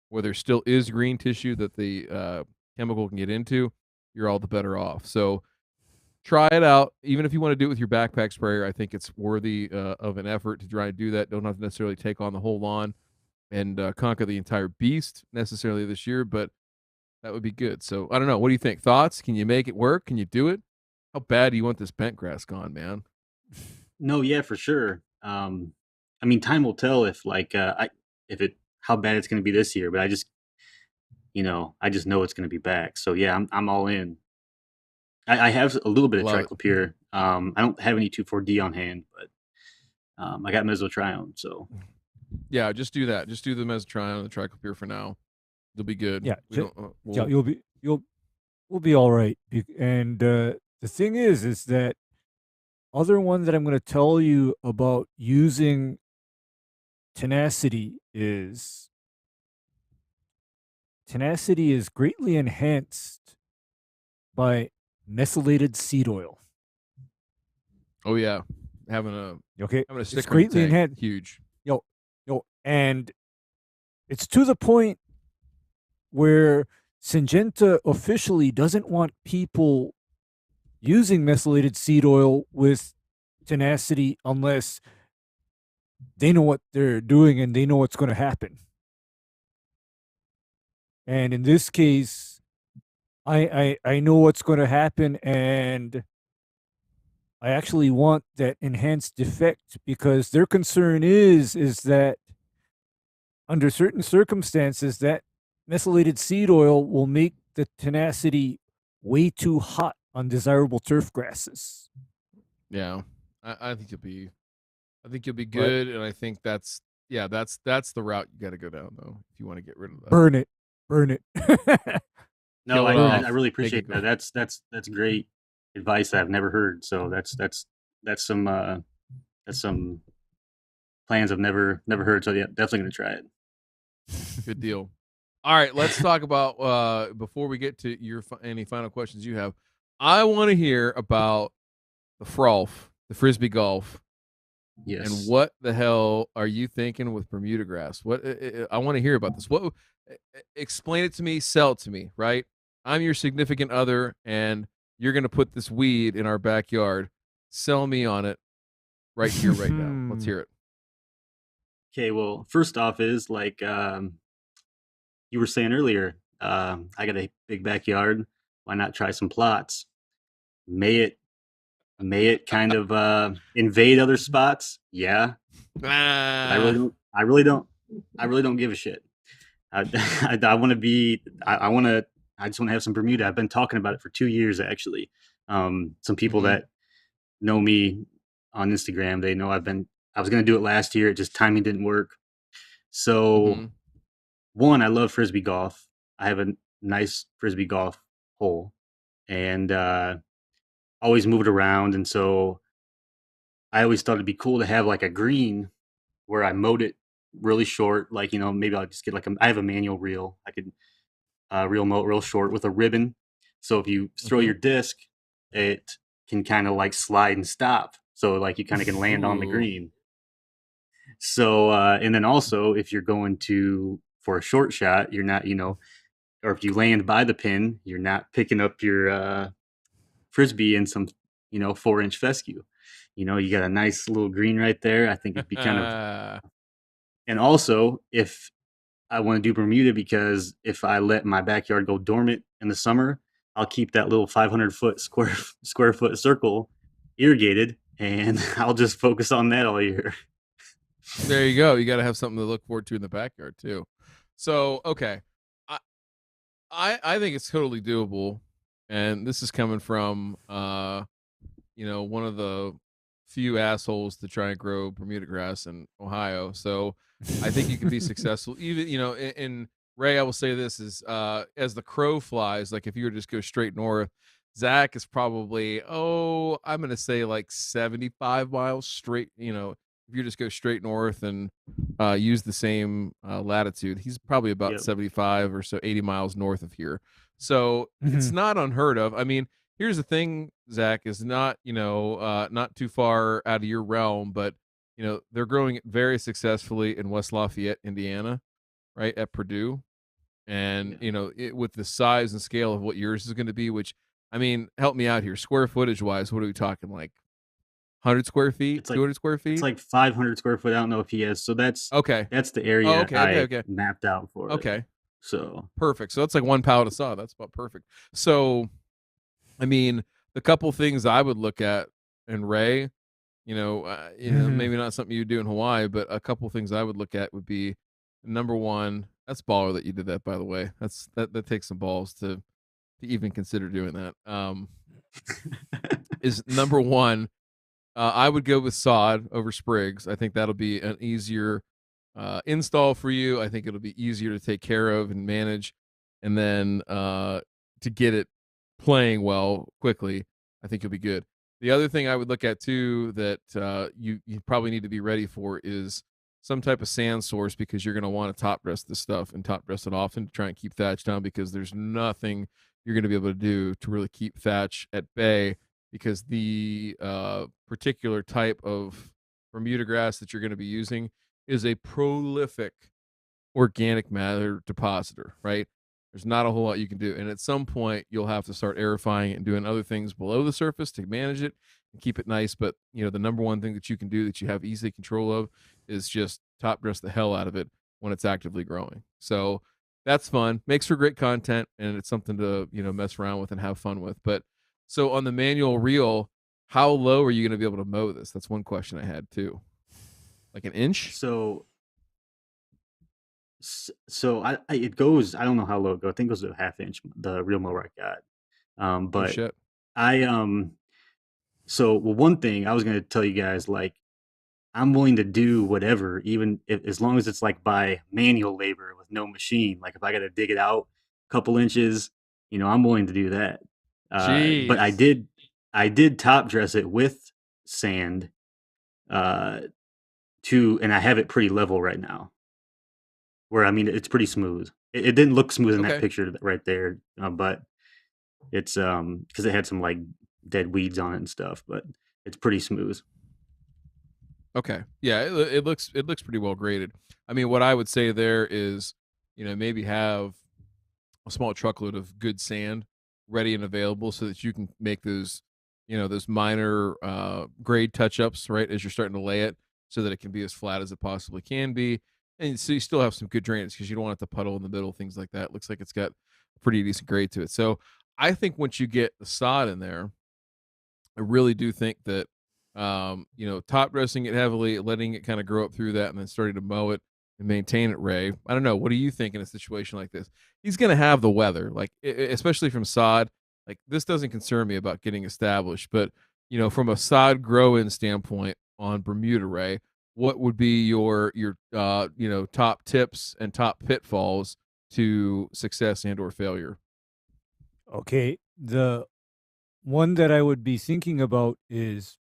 where there still is green tissue that the chemical can get into, you're all the better off. So try it out. Even if you want to do it with your backpack sprayer, I think it's worthy of an effort to try and do that. Don't have to necessarily take on the whole lawn and conquer the entire beast necessarily this year, but that would be good. So I don't know. What do you think? Thoughts? Can you make it work? Can you do it? How bad do you want this bentgrass gone, man? No, yeah, for sure. I mean, time will tell if how bad it's going to be this year. But I just know it's going to be back. So yeah, I'm all in. I have a little bit of triclopyr. I don't have any 2,4-D on hand, but I got mesotrione. So yeah, just do that. Just do the mesotrione and the triclopyr for now. You'll be good. Yeah, we'll be all right. And the thing is that other one that I'm going to tell you about using tenacity is greatly enhanced by methylated seed oil. Oh yeah, having a sticker it's greatly enhanced. Huge. And it's to the point where Syngenta officially doesn't want people using methylated seed oil with tenacity unless they know what they're doing and they know what's going to happen. And in this case, I know what's going to happen, and I actually want that enhanced effect, because their concern is that under certain circumstances, that methylated seed oil will make the tenacity way too hot on desirable turf grasses. Yeah, I think you'll be good, and I think that's the route you got to go down, though, if you want to get rid of that. Burn it. No, I really appreciate that. That's great advice I've never heard. So that's some plans I've never heard. So yeah, definitely gonna try it. Good deal. All right, let's talk about before we get to your any final questions you have. I want to hear about the Frolf, the Frisbee golf. Yes. And what the hell are you thinking with Bermuda grass? What I want to hear about this. What explain it to me, sell it to me, right? I'm your significant other and you're going to put this weed in our backyard. Sell me on it right here right now. Let's hear it. Okay, well, first off is like you were saying earlier, I got a big backyard. Why not try some plots? May it kind of invade other spots? Yeah, but I really don't give a shit. I want to be. I want to. I just want to have some Bermuda. I've been talking about it for 2 years actually. Some people that know me on Instagram, they know I was going to do it last year. It just timing didn't work. So one, I love Frisbee golf. I have a nice Frisbee golf hole and always move it around. And so I always thought it'd be cool to have like a green where I mowed it really short. Like, maybe I'll just get I have a manual reel. I could reel mow it real short with a ribbon. So if you throw your disc, it can kind of like slide and stop. So like you kind of can land on the green. So, and then also if you're going for a short shot, you're not, or if you land by the pin, you're not picking up your Frisbee in some, 4-inch fescue. You got a nice little green right there. I think it'd be kind of, and also if I want to do Bermuda, because if I let my backyard go dormant in the summer, I'll keep that little 500-foot square foot circle irrigated, and I'll just focus on that all year. There you go. You got to have something to look forward to in the backyard too. So, okay. I think it's totally doable. And this is coming from, one of the few assholes to try and grow Bermuda grass in Ohio. So I think you can be successful. Even, in Ray, I will say this is, as the crow flies, like if you were to just go straight north, Zach is probably, I'm going to say like 75 miles straight, if you just go straight north and use the same latitude, he's probably about 75 or so 80 miles north of here. So it's not unheard of. I mean, here's the thing, Zach, is not, not too far out of your realm, but they're growing it very successfully in West Lafayette, Indiana, right at Purdue. And with the size and scale of what yours is going to be, which, I mean, help me out here, square footage wise, what are we talking, like 100 square feet, It's like 200 square feet? It's like 500 square foot. I don't know if he has. So that's the area I mapped out for it. Okay. So perfect. So that's like one pallet of sod. That's about perfect. So, I mean, the couple things I would look at in Ray, maybe not something you do in Hawaii, but a couple things I would look at would be, number one, that's baller that you did that, by the way. That takes some balls to even consider doing that. Is number one, I would go with sod over sprigs. I think that'll be an easier install for you. I think it'll be easier to take care of and manage, and then to get it playing well quickly, I think you'll be good. The other thing I would look at too that you probably need to be ready for is some type of sand source, because you're going to want to top dress this stuff and top dress it often to try and keep thatch down, because there's nothing you're going to be able to do to really keep thatch at bay, because the particular type of Bermuda grass that you're going to be using is a prolific organic matter depositor, right? There's not a whole lot you can do. And at some point, you'll have to start aerifying it and doing other things below the surface to manage it and keep it nice. But, the number one thing that you can do that you have easy control of is just top dress the hell out of it when it's actively growing. So that's fun, makes for great content, and it's something to, mess around with and have fun with. But so on the manual reel, how low are you going to be able to mow this? That's one question I had too. Like an inch? So it goes, I don't know how low it goes. I think it goes to a 1/2 inch, the real mower I got. But shit. One thing I was going to tell you guys, like, I'm willing to do whatever, even as long as it's like by manual labor with no machine. Like if I got to dig it out a couple inches, I'm willing to do that. But I did top dress it with sand, and I have it pretty level right now. Where, I mean, it's pretty smooth. It didn't look smooth in that picture right there, but it's because it had some like dead weeds on it and stuff, but it's pretty smooth. Okay. Yeah, it looks pretty well graded. I mean, what I would say there is, maybe have a small truckload of good sand ready and available so that you can make those, those minor grade touch-ups, right, as you're starting to lay it so that it can be as flat as it possibly can be. And so you still have some good drainage because you don't want it to puddle in the middle, things like that. It looks like it's got a pretty decent grade to it. So I think once you get the sod in there, I really do think that, top dressing it heavily, letting it kind of grow up through that, and then starting to mow it and maintain it. Ray, I don't know. What do you think in a situation like this? He's going to have the weather, like especially from sod. Like this doesn't concern me about getting established, but from a sod grow-in standpoint on Bermuda, Ray, what would be your top tips and top pitfalls to success and or failure? Okay, the one that I would be thinking about is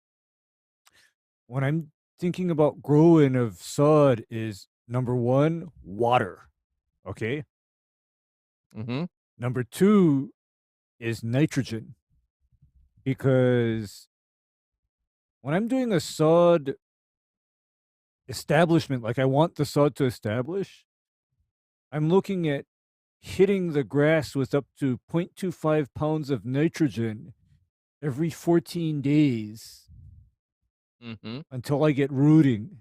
when I'm thinking about growing of sod is number one, water. Okay. Mm-hmm. Number two is nitrogen. Because when I'm doing a sod establishment, like I want the sod to establish, I'm looking at hitting the grass with up to 0.25 pounds of nitrogen every 14 days until I get rooting.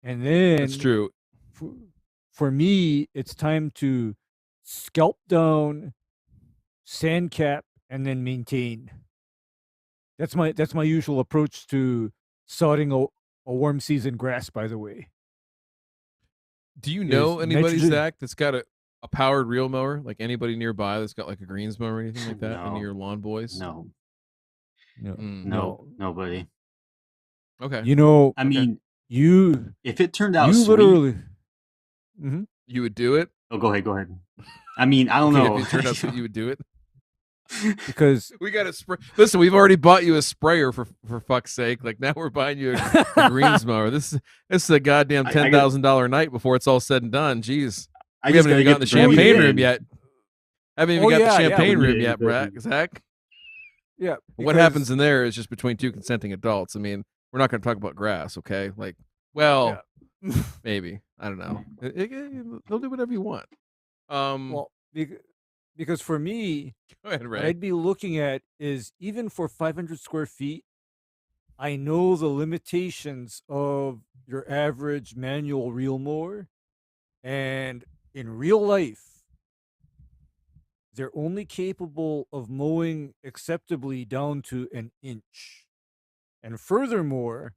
And then That's true. For me, it's time to scalp down, sand cap, and then maintain. That's my usual approach to sodding a warm season grass, by the way. Do you know anybody, Zach, that's got a powered reel mower? Like anybody nearby that's got like a greens mower or anything like that? Any of your lawn boys? No. No. Nobody. Okay. I mean, if it turned out sweet, literally, you would do it? Oh, go ahead. I mean, I don't know. If it turned out sweet, you would do it? Because we got a spray. Listen, we've already bought you a sprayer for fuck's sake. Like now we're buying you a greens mower. This is a goddamn $10,000 night before it's all said and done. Jeez, we haven't even gotten the champagne room yet. Haven't even got the champagne room yet, Zach. Yeah. What happens in there is just between two consenting adults. I mean, we're not going to talk about grass, okay? Like, well, maybe I don't know. They'll do whatever you want. Well, because for me, go ahead, Ray. What I'd be looking at is even for 500 square feet, I know the limitations of your average manual reel mower. And in real life, they're only capable of mowing acceptably down to an inch. And furthermore,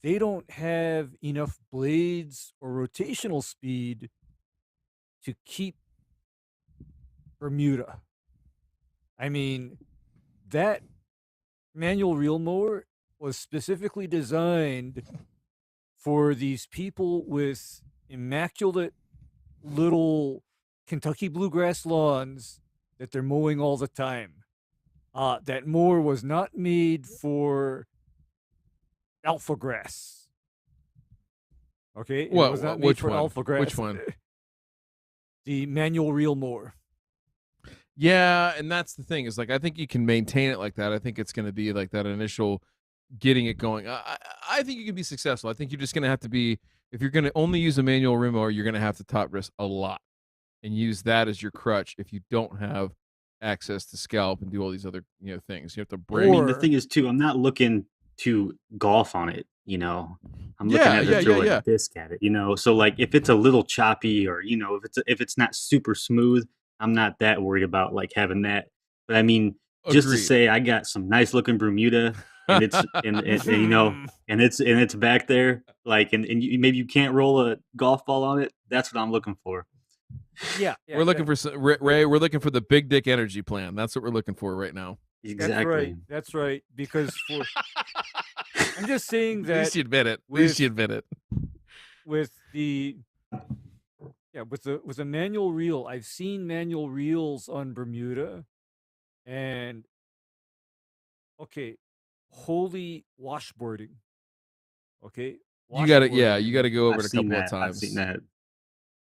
they don't have enough blades or rotational speed to keep Bermuda. I mean, that manual reel mower was specifically designed for these people with immaculate little Kentucky bluegrass lawns that they're mowing all the time. That mower was not made for alpha grass. Okay? What? It was not made Which for one? alpha grass. Which one? The manual reel mower. Yeah, and that's the thing is like I think you can maintain it like that. I think it's going to be like that initial getting it going. I think you can be successful. I think you're just going to have to be, if you're going to only use a manual rim mower, you're going to have to top dress a lot and use that as your crutch if you don't have access to scalp and do all these other things. You have to bring. I mean, the thing is too, I'm not looking to golf on it. I'm looking at it to throw a disc at it. So like if it's a little choppy or if it's not super smooth, I'm not that worried about like having that. But I mean, just to say I got some nice looking Bermuda and it's and it's back there like and maybe you can't roll a golf ball on it. That's what I'm looking for. Yeah, we're looking for Ray. We're looking for the big dick energy plan. That's what we're looking for right now. Exactly. That's right. Because I'm just saying that. At least you admit it. At least you admit it. With the with a manual reel, I've seen manual reels on Bermuda, and holy washboarding. Okay, you got to you got to go over it a couple of times. I've seen that.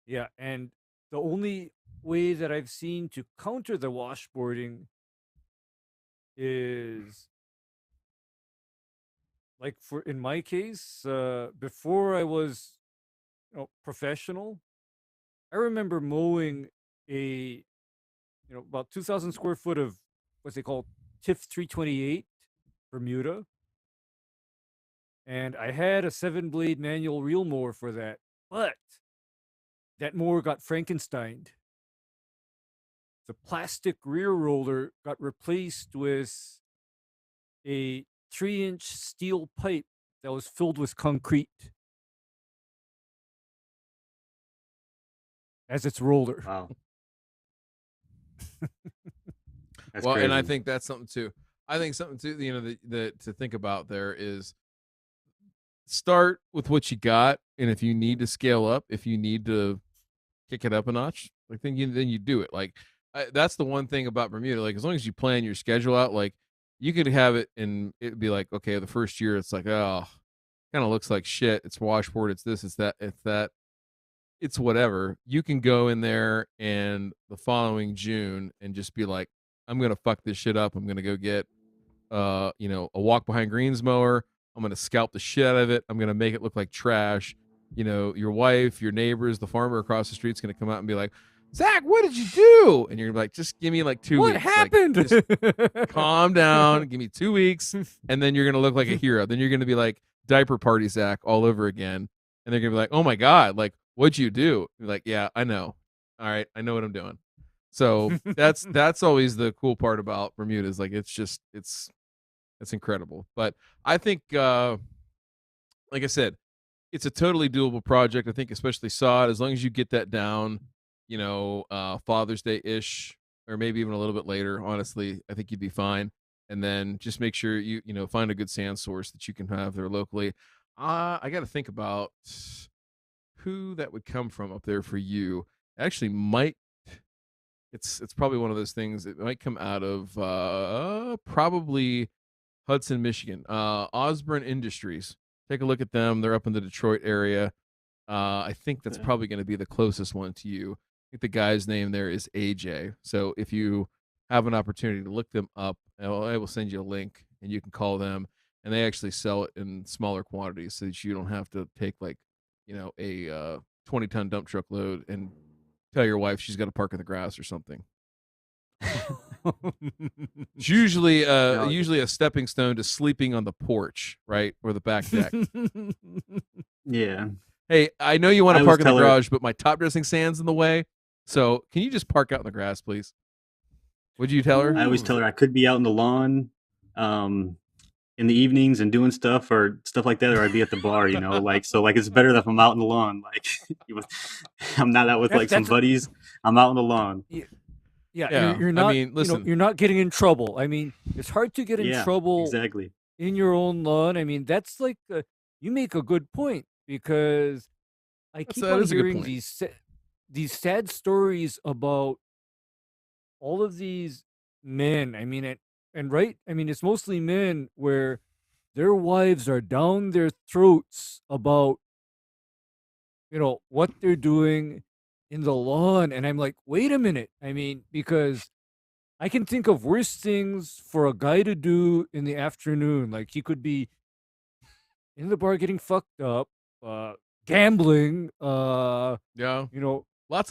Yeah, and the only way that I've seen to counter the washboarding is like in my case, before I was professional, I remember mowing a about 2,000 square foot of what's they call TIF 328 Bermuda, and I had a 7-blade manual reel mower for that, but that mower got Frankensteined. The plastic rear roller got replaced with a 3-inch steel pipe that was filled with concrete as its roller. Wow. That's well, crazy. and I think that's something too. I think something too, that to think about there is start with what you got, and if you need to scale up, if you need to kick it up a notch, like then you do it. Like that's the one thing about Bermuda. Like as long as you plan your schedule out, like you could have it and it'd be like, okay, the first year it's like, oh, kind of looks like shit. It's washboard. It's this. It's that. It's that. It's whatever. You can go in there and the following June and just be like, I'm gonna fuck this shit up. I'm gonna go get a walk behind greens mower. I'm gonna scalp the shit out of it. I'm gonna make it look like trash. Your wife, your neighbors, the farmer across the street's gonna come out and be like, Zach, what did you do? And you're like, just give me like 2 weeks. What happened? Like, just calm down. Give me 2 weeks, and then you're gonna look like a hero. Then you're gonna be like diaper party Zach all over again, and they're gonna be like, oh my god, like what'd you do? You're like, yeah, I know. All right, I know what I'm doing. So that's always the cool part about Bermuda is like it's incredible. But I think like I said, it's a totally doable project. I think especially sod, as long as you get that down, Father's Day ish, or maybe even a little bit later, honestly, I think you'd be fine. And then just make sure you find a good sand source that you can have there locally. I got to think about who that would come from up there for you. Actually might it's probably one of those things. It might come out of probably Hudson, Michigan. Osborne Industries. Take a look at them. They're up in the Detroit area. I think that's probably going to be the closest one to you. I think the guy's name there is AJ. So if you have an opportunity to look them up, I will send you a link and you can call them. And they actually sell it in smaller quantities so that you don't have to take like, a 20-ton dump truck load and tell your wife she's got to park in the grass or something. It's usually a stepping stone to sleeping on the porch, right, or the back deck. Yeah. Hey, I know you want to park in the garage, but my top dressing sand's in the way. So can you just park out in the grass, please? Would you tell her? I always tell her I could be out in the lawn in the evenings and doing stuff or stuff like that, or I'd be at the bar, it's better if I'm out in the lawn. Like I'm not out with some buddies. I'm out in the lawn. Yeah. You're not. I mean, listen, you're not getting in trouble. I mean, it's hard to get in trouble exactly in your own lawn. I mean, that's like you make a good point because I keep on hearing these sad stories about all of these men. I mean, it's mostly men where their wives are down their throats about what they're doing in the lawn, and I'm like, wait a minute. I mean, because I can think of worse things for a guy to do in the afternoon. Like he could be in the bar getting fucked up, gambling, lots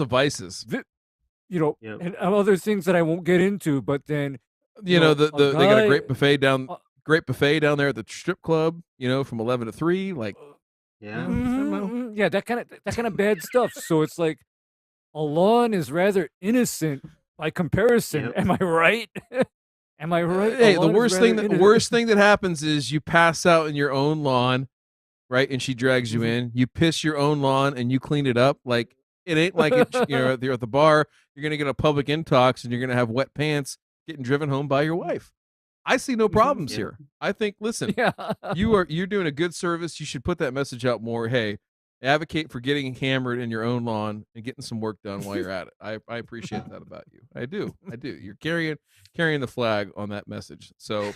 of vices. And other things that I won't get into, but then they got a great buffet down there at the strip club, from 11 to 3, like that kind of bad stuff. So it's like a lawn is rather innocent by comparison. Yep. Am I right? Am I right? Hey, the worst thing that happens is you pass out in your own lawn, right? And she drags you in. You piss your own lawn and you clean it up. Like it ain't like you're at the bar. You're gonna get a public intox and you're gonna have wet pants getting driven home by your wife. I see no problems here. I think, listen, you're doing a good service. You should put that message out more. Hey, advocate for getting hammered in your own lawn and getting some work done while you're at it. I appreciate that about you. I do. You're carrying the flag on that message. So,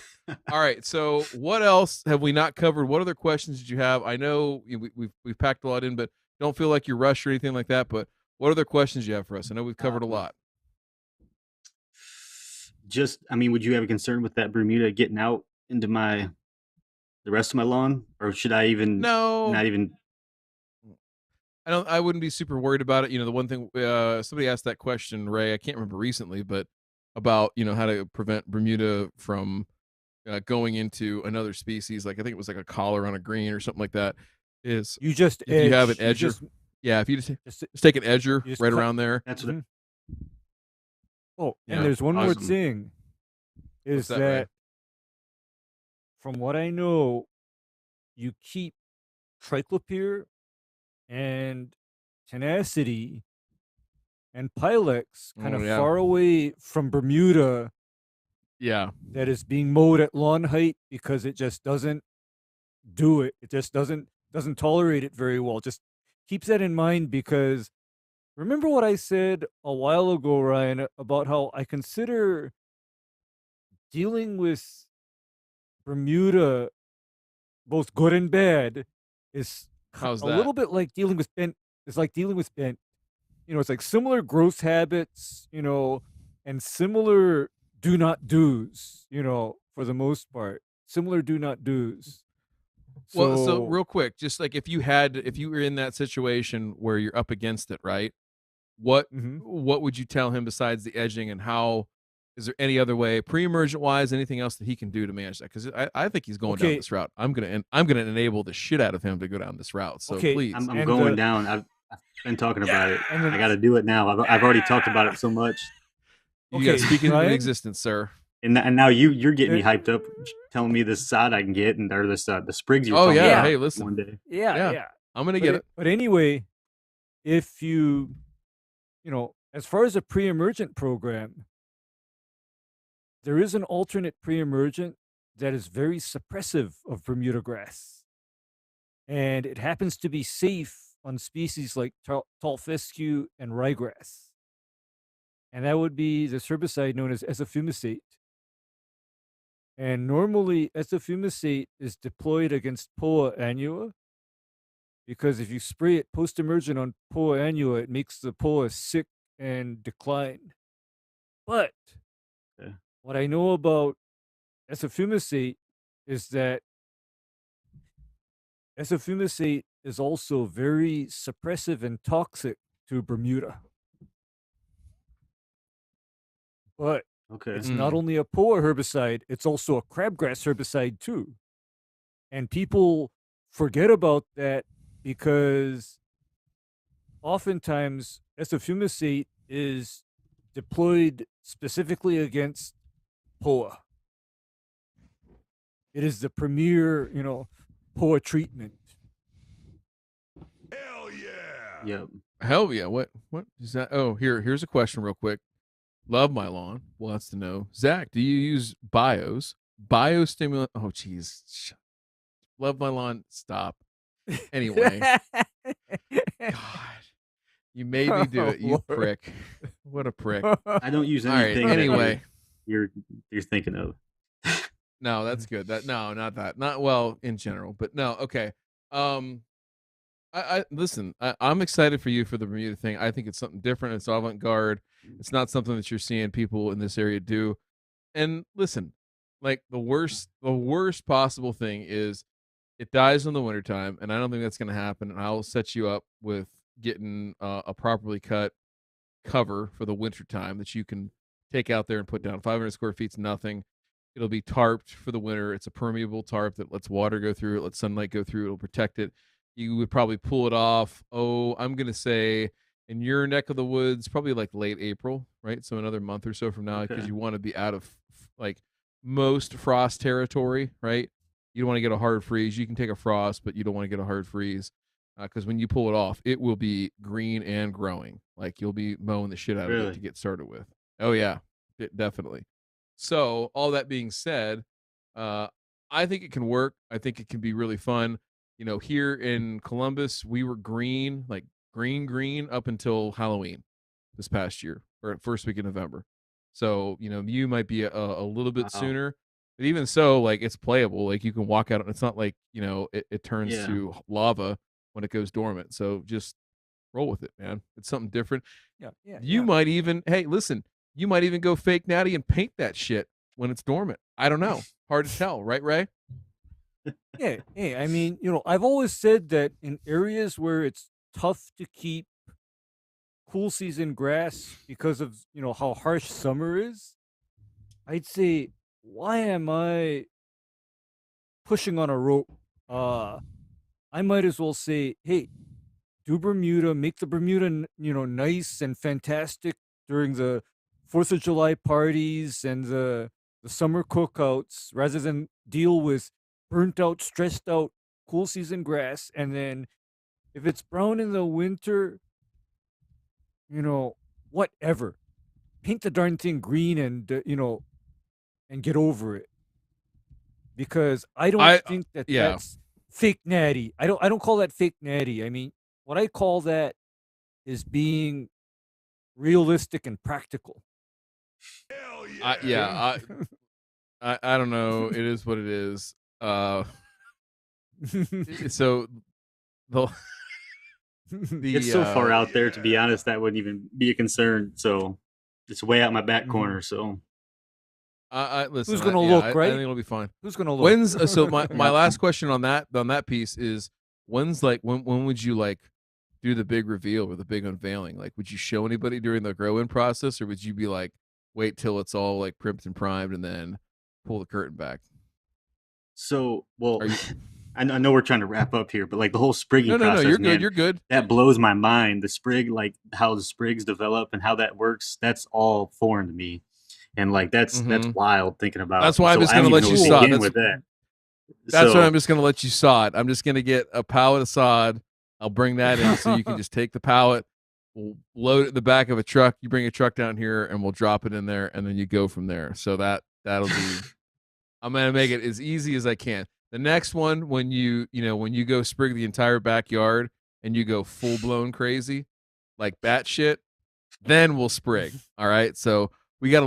all right. So, what else have we not covered? What other questions did you have? I know we've packed a lot in, but don't feel like you're rushed or anything like that. But what other questions do you have for us? I know we've covered a lot. Would you have a concern with that Bermuda getting out into my the rest of my lawn, or should I even No, not even? I wouldn't be super worried about it. The one thing somebody asked that question, Ray, I can't remember recently, but about how to prevent Bermuda from going into another species. Like I think it was like a collar on a green or something like that. Is You just if you have an edge. edger, if you just take an edger right around there. That's what. Oh, Yeah, and there's one more awesome. thing, is that, Ray? that from what I know, you keep triclopyr and tenacity and pilex kind of far away from Bermuda. Yeah, that is being mowed at lawn height, because it just doesn't do it. It just doesn't tolerate it very well. Just keeps that in mind, because remember what I said a while ago, Ryan, about how I consider dealing with Bermuda, both good and bad, is how's a that? little bit like dealing with bent. It's like dealing with bent. It's like similar growth habits, and similar do not do's, for the most part. Similar do not do's. So real quick, just like if you were in that situation where you're up against it, right? What would you tell him besides the edging, and how is there any other way, pre-emergent wise, anything else that he can do to manage that? Because I think he's going down this route. I'm gonna enable the shit out of him to go down this route. So please, I'm going down. I've been talking about it. I got to do it now. I've already talked about it so much. You got to speak it into existence, sir. And now you're getting me hyped up, telling me this sod I can get, or this the sprigs you're talking about. Hey, listen. One day. Yeah. I'm gonna get it. But anyway, if you as far as a pre-emergent program, there is an alternate pre-emergent that is very suppressive of Bermuda grass, and it happens to be safe on species like tall fescue and ryegrass, and that would be this herbicide known as esofumicate. And normally, esofumicate is deployed against Poa annua, because if you spray it post-emergent on Poa annua, it makes the Poa sick and decline. But what I know about esofumicate is that esofumicate is also very suppressive and toxic to Bermuda. But it's not only a Poa herbicide, it's also a crabgrass herbicide too. And people forget about that, because oftentimes esofumicate is deployed specifically against Poa. It is the premier, Poa treatment. Hell yeah! Yep. Hell yeah! What is that? Oh, here's a question real quick. Love my lawn wants to know, Zach, do you use biostimulant? Oh, geez. Love my lawn. Stop. Anyway. God. You made me do it, you prick. What a prick. I don't use anything. Right, anyway. You're thinking of. No, that's good. No, not that. Not well in general, but no, okay. I listen, I'm excited for you for the Bermuda thing. I think it's something different. It's avant-garde. It's not something that you're seeing people in this area do. And listen, like the worst possible thing is it dies in the wintertime, and I don't think that's going to happen. And I'll set you up with getting a properly cut cover for the wintertime that you can take out there and put down. 500 square feet's nothing. It'll be tarped for the winter. It's a permeable tarp that lets water go through it, lets sunlight go through. It'll protect it. You would probably pull it off. Oh, I'm going to say in your neck of the woods, probably like late April, right? So another month or so from now, because you want to be out of like most frost territory, right? You don't want to get a hard freeze. You can take a frost, but you don't want to get a hard freeze, because when you pull it off, it will be green and growing. Like you'll be mowing the shit out of it to get started with. Oh yeah, definitely. So all that being said, I think it can work. I think it can be really fun. Here in Columbus, we were green, like green up until Halloween this past year, or first week of November. So, you might be a little bit sooner, but even so, like it's playable. Like you can walk out. It's not like, it turns to lava when it goes dormant. So just roll with it, man. It's something different. You might even, hey, listen, you might even go fake natty and paint that shit when it's dormant. I don't know. Hard to tell, right, Ray? Yeah, hey, I mean, I've always said that in areas where it's tough to keep cool season grass because of, how harsh summer is, I'd say, why am I pushing on a rope? I might as well say, hey, do Bermuda, make the Bermuda, nice and fantastic during the 4th of July parties and the summer cookouts, rather than deal with burnt out, stressed out, cool season grass. And then if it's brown in the winter, whatever. Paint the darn thing green and, and get over it. Because I don't think that's fake natty. I don't call that fake natty. I mean, what I call that is being realistic and practical. Hell yeah. I don't know. It is what it is. So it's so far out there, to be honest, that wouldn't even be a concern. So it's way out my back corner. So listen, who's gonna look, right? I think it'll be fine. Who's gonna look? When's so my last question on that piece is, when would you like do the big reveal or the big unveiling? Like, would you show anybody during the grow in process, or would you be like, wait till it's all like primed and primed and then pull the curtain back? So, well, I know we're trying to wrap up here, but like the whole sprigging process, you're man, good. You're good. That blows my mind. The sprig, like how the sprigs develop and how that works, that's all foreign to me. And like that's wild thinking about. That's why I'm just gonna let you sod. That's why I'm just gonna let you sod. I'm just gonna get a pallet of sod. I'll bring that in so you can just take the pallet, we'll load it in the back of a truck. You bring a truck down here and we'll drop it in there, and then you go from there. So that'll be. I'm gonna make it as easy as I can. The next one, when you go sprig the entire backyard and you go full blown crazy, like batshit, then we'll sprig. All right. So we got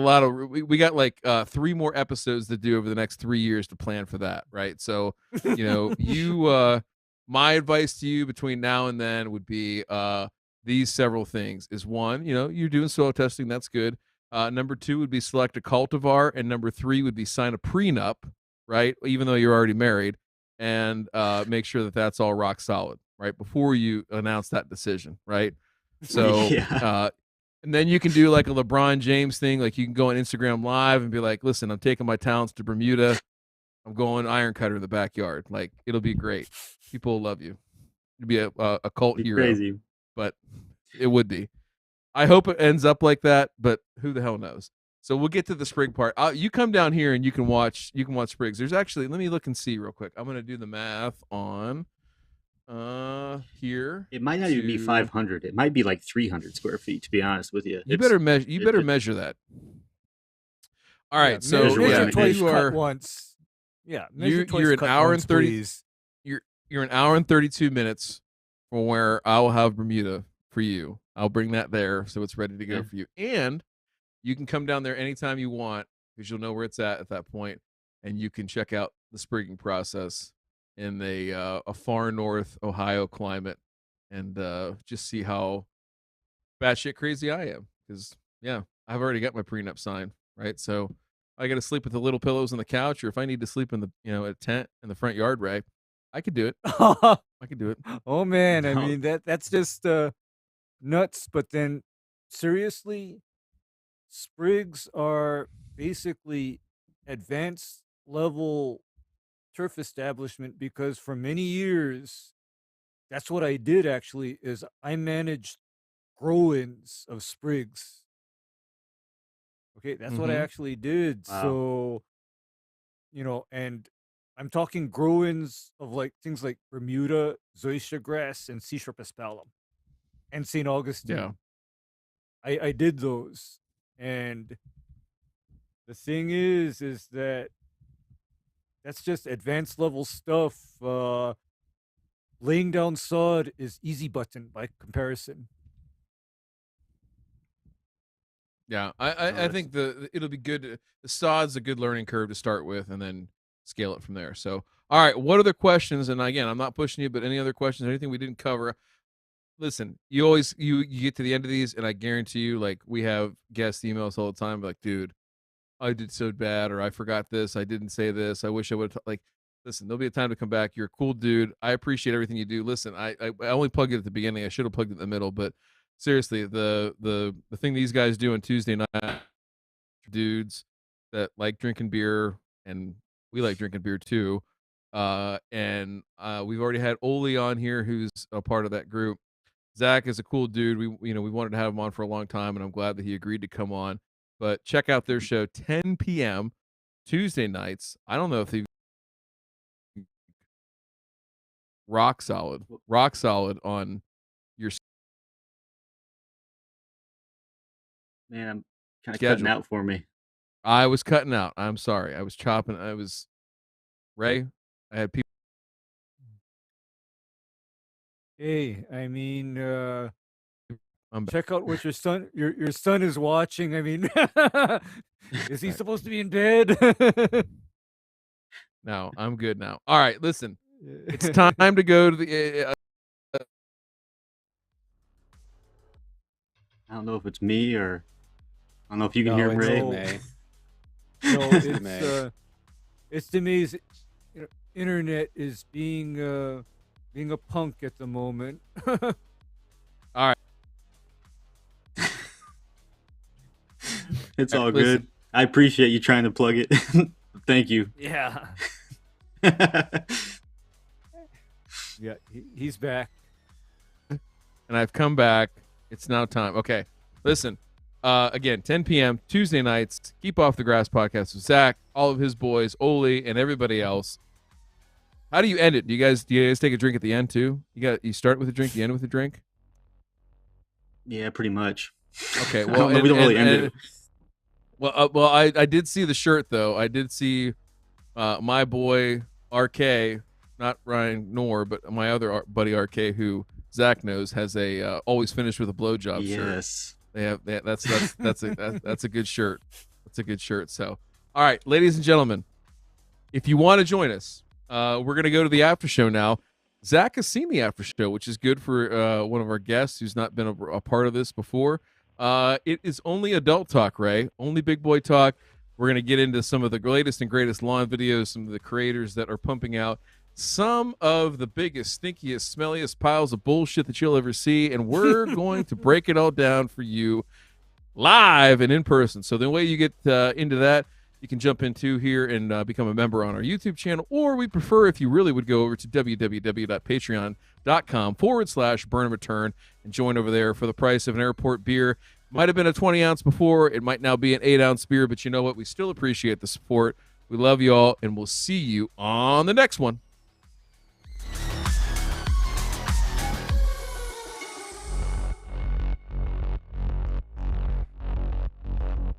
we got like 3 more episodes to do over the next 3 years to plan for that. Right. So, my advice to you between now and then would be these several things. Is one, you're doing soil testing. That's good. Number 2 would be select a cultivar, and number 3 would be sign a prenup, right? Even though you're already married, and make sure that that's all rock solid, right? Before you announce that decision, right? So, and then you can do like a LeBron James thing. Like you can go on Instagram Live and be like, listen, I'm taking my talents to Bermuda. I'm going iron cutter in the backyard. Like, it'll be great. People will love you. You'll be a cult hero. Crazy. But it would be. I hope it ends up like that, but who the hell knows? So we'll get to the sprig part. You come down here and you can watch sprigs. There's actually, let me look and see real quick. I'm going to do the math on here. It might not even be 500. It might be like 300 square feet, to be honest with you. You better measure that. All right. So measure twice, cut once. Yeah. You're an hour and 30. You're an hour and 32 minutes from where I will have Bermuda for you. I'll bring that there so it's ready to go for you. And you can come down there anytime you want, because you'll know where it's at that point, and you can check out the sprigging process in a far north Ohio climate, and just see how batshit crazy I am. Because I've already got my prenup signed, right? So I got to sleep with the little pillows on the couch, or if I need to sleep in the a tent in the front yard, Ray, I could do it. I could do it. Oh man, I mean that's just nuts. But then seriously, sprigs are basically advanced level turf establishment, because for many years, that's what I did actually, is I managed grow-ins of sprigs. Okay, that's what I actually did. Wow. So, and I'm talking grow-ins of like things like Bermuda, zoysia grass, and Seashore paspalum, and St. Augustine. Yeah. I did those. And the thing is that that's just advanced level stuff. Laying down sod is easy button by comparison. Yeah, I think it'll be good. The sod's a good learning curve to start with, and then scale it from there. So, all right, what other questions? And again, I'm not pushing you, but any other questions? Anything we didn't cover? Listen, you get to the end of these, and I guarantee you, like, we have guest emails all the time, like, dude, I did so bad, or I forgot this, I didn't say this, I wish I would have. Like, Listen, there'll be a time to come back. You're a cool dude. I appreciate everything you do. Listen, I only plugged it at the beginning. I should have plugged it in the middle, but seriously, the thing these guys do on Tuesday night, dudes that like drinking beer, and we like drinking beer too. And we've already had Oli on here, who's a part of that group. Zach is a cool dude. We wanted to have him on for a long time, and I'm glad that he agreed to come on. But check out their show, 10 p.m. Tuesday nights. I don't know if they rock solid on your Man, I'm kind of schedule. cutting out for me. I was cutting out. I'm sorry. I was chopping. Ray. I had people. Hey, I mean, I'm check out what your son is watching. I mean, is he supposed to be in bed? No, I'm good now. All right, listen. It's time to go to the. I don't know if it's me or I don't know if you can hear it's Ray. May. No, it's Demay's internet is being a punk at the moment. All right. It's all good. I appreciate you trying to plug it. Thank you. Yeah. Yeah, he's back. And I've come back. It's now time. Okay. Listen. Again, 10 p.m. Tuesday nights. Keep Off the Grass podcast with Zach, all of his boys, Oli, and everybody else. How do you end it? Do you guys take a drink at the end too? You start with a drink, you end with a drink? Yeah, pretty much. Okay. Well, we don't really end it. Well, I did see the shirt though. I did see my boy RK, not Ryan Knorr, but my other buddy RK, who Zach knows has a always finished with a blowjob shirt. Yes. That's a good shirt. That's a good shirt. So, all right, ladies and gentlemen, if you want to join us, we're gonna go to the after show now. Zach has seen the after show, which is good for one of our guests who's not been a part of this before. It is only adult talk, Ray. Only big boy talk. We're going to get into some of the latest and greatest lawn videos, some of the creators that are pumping out some of the biggest, stinkiest, smelliest piles of bullshit that you'll ever see, and we're going to break it all down for you live and in person. So the way you get into that, you can jump into here and become a member on our YouTube channel, or we prefer if you really would go over to www.patreon.com/burn and return and join over there for the price of an airport beer. Might have been a 20-ounce before. It might now be an 8-ounce beer, but you know what? We still appreciate the support. We love you all, and we'll see you on the next one.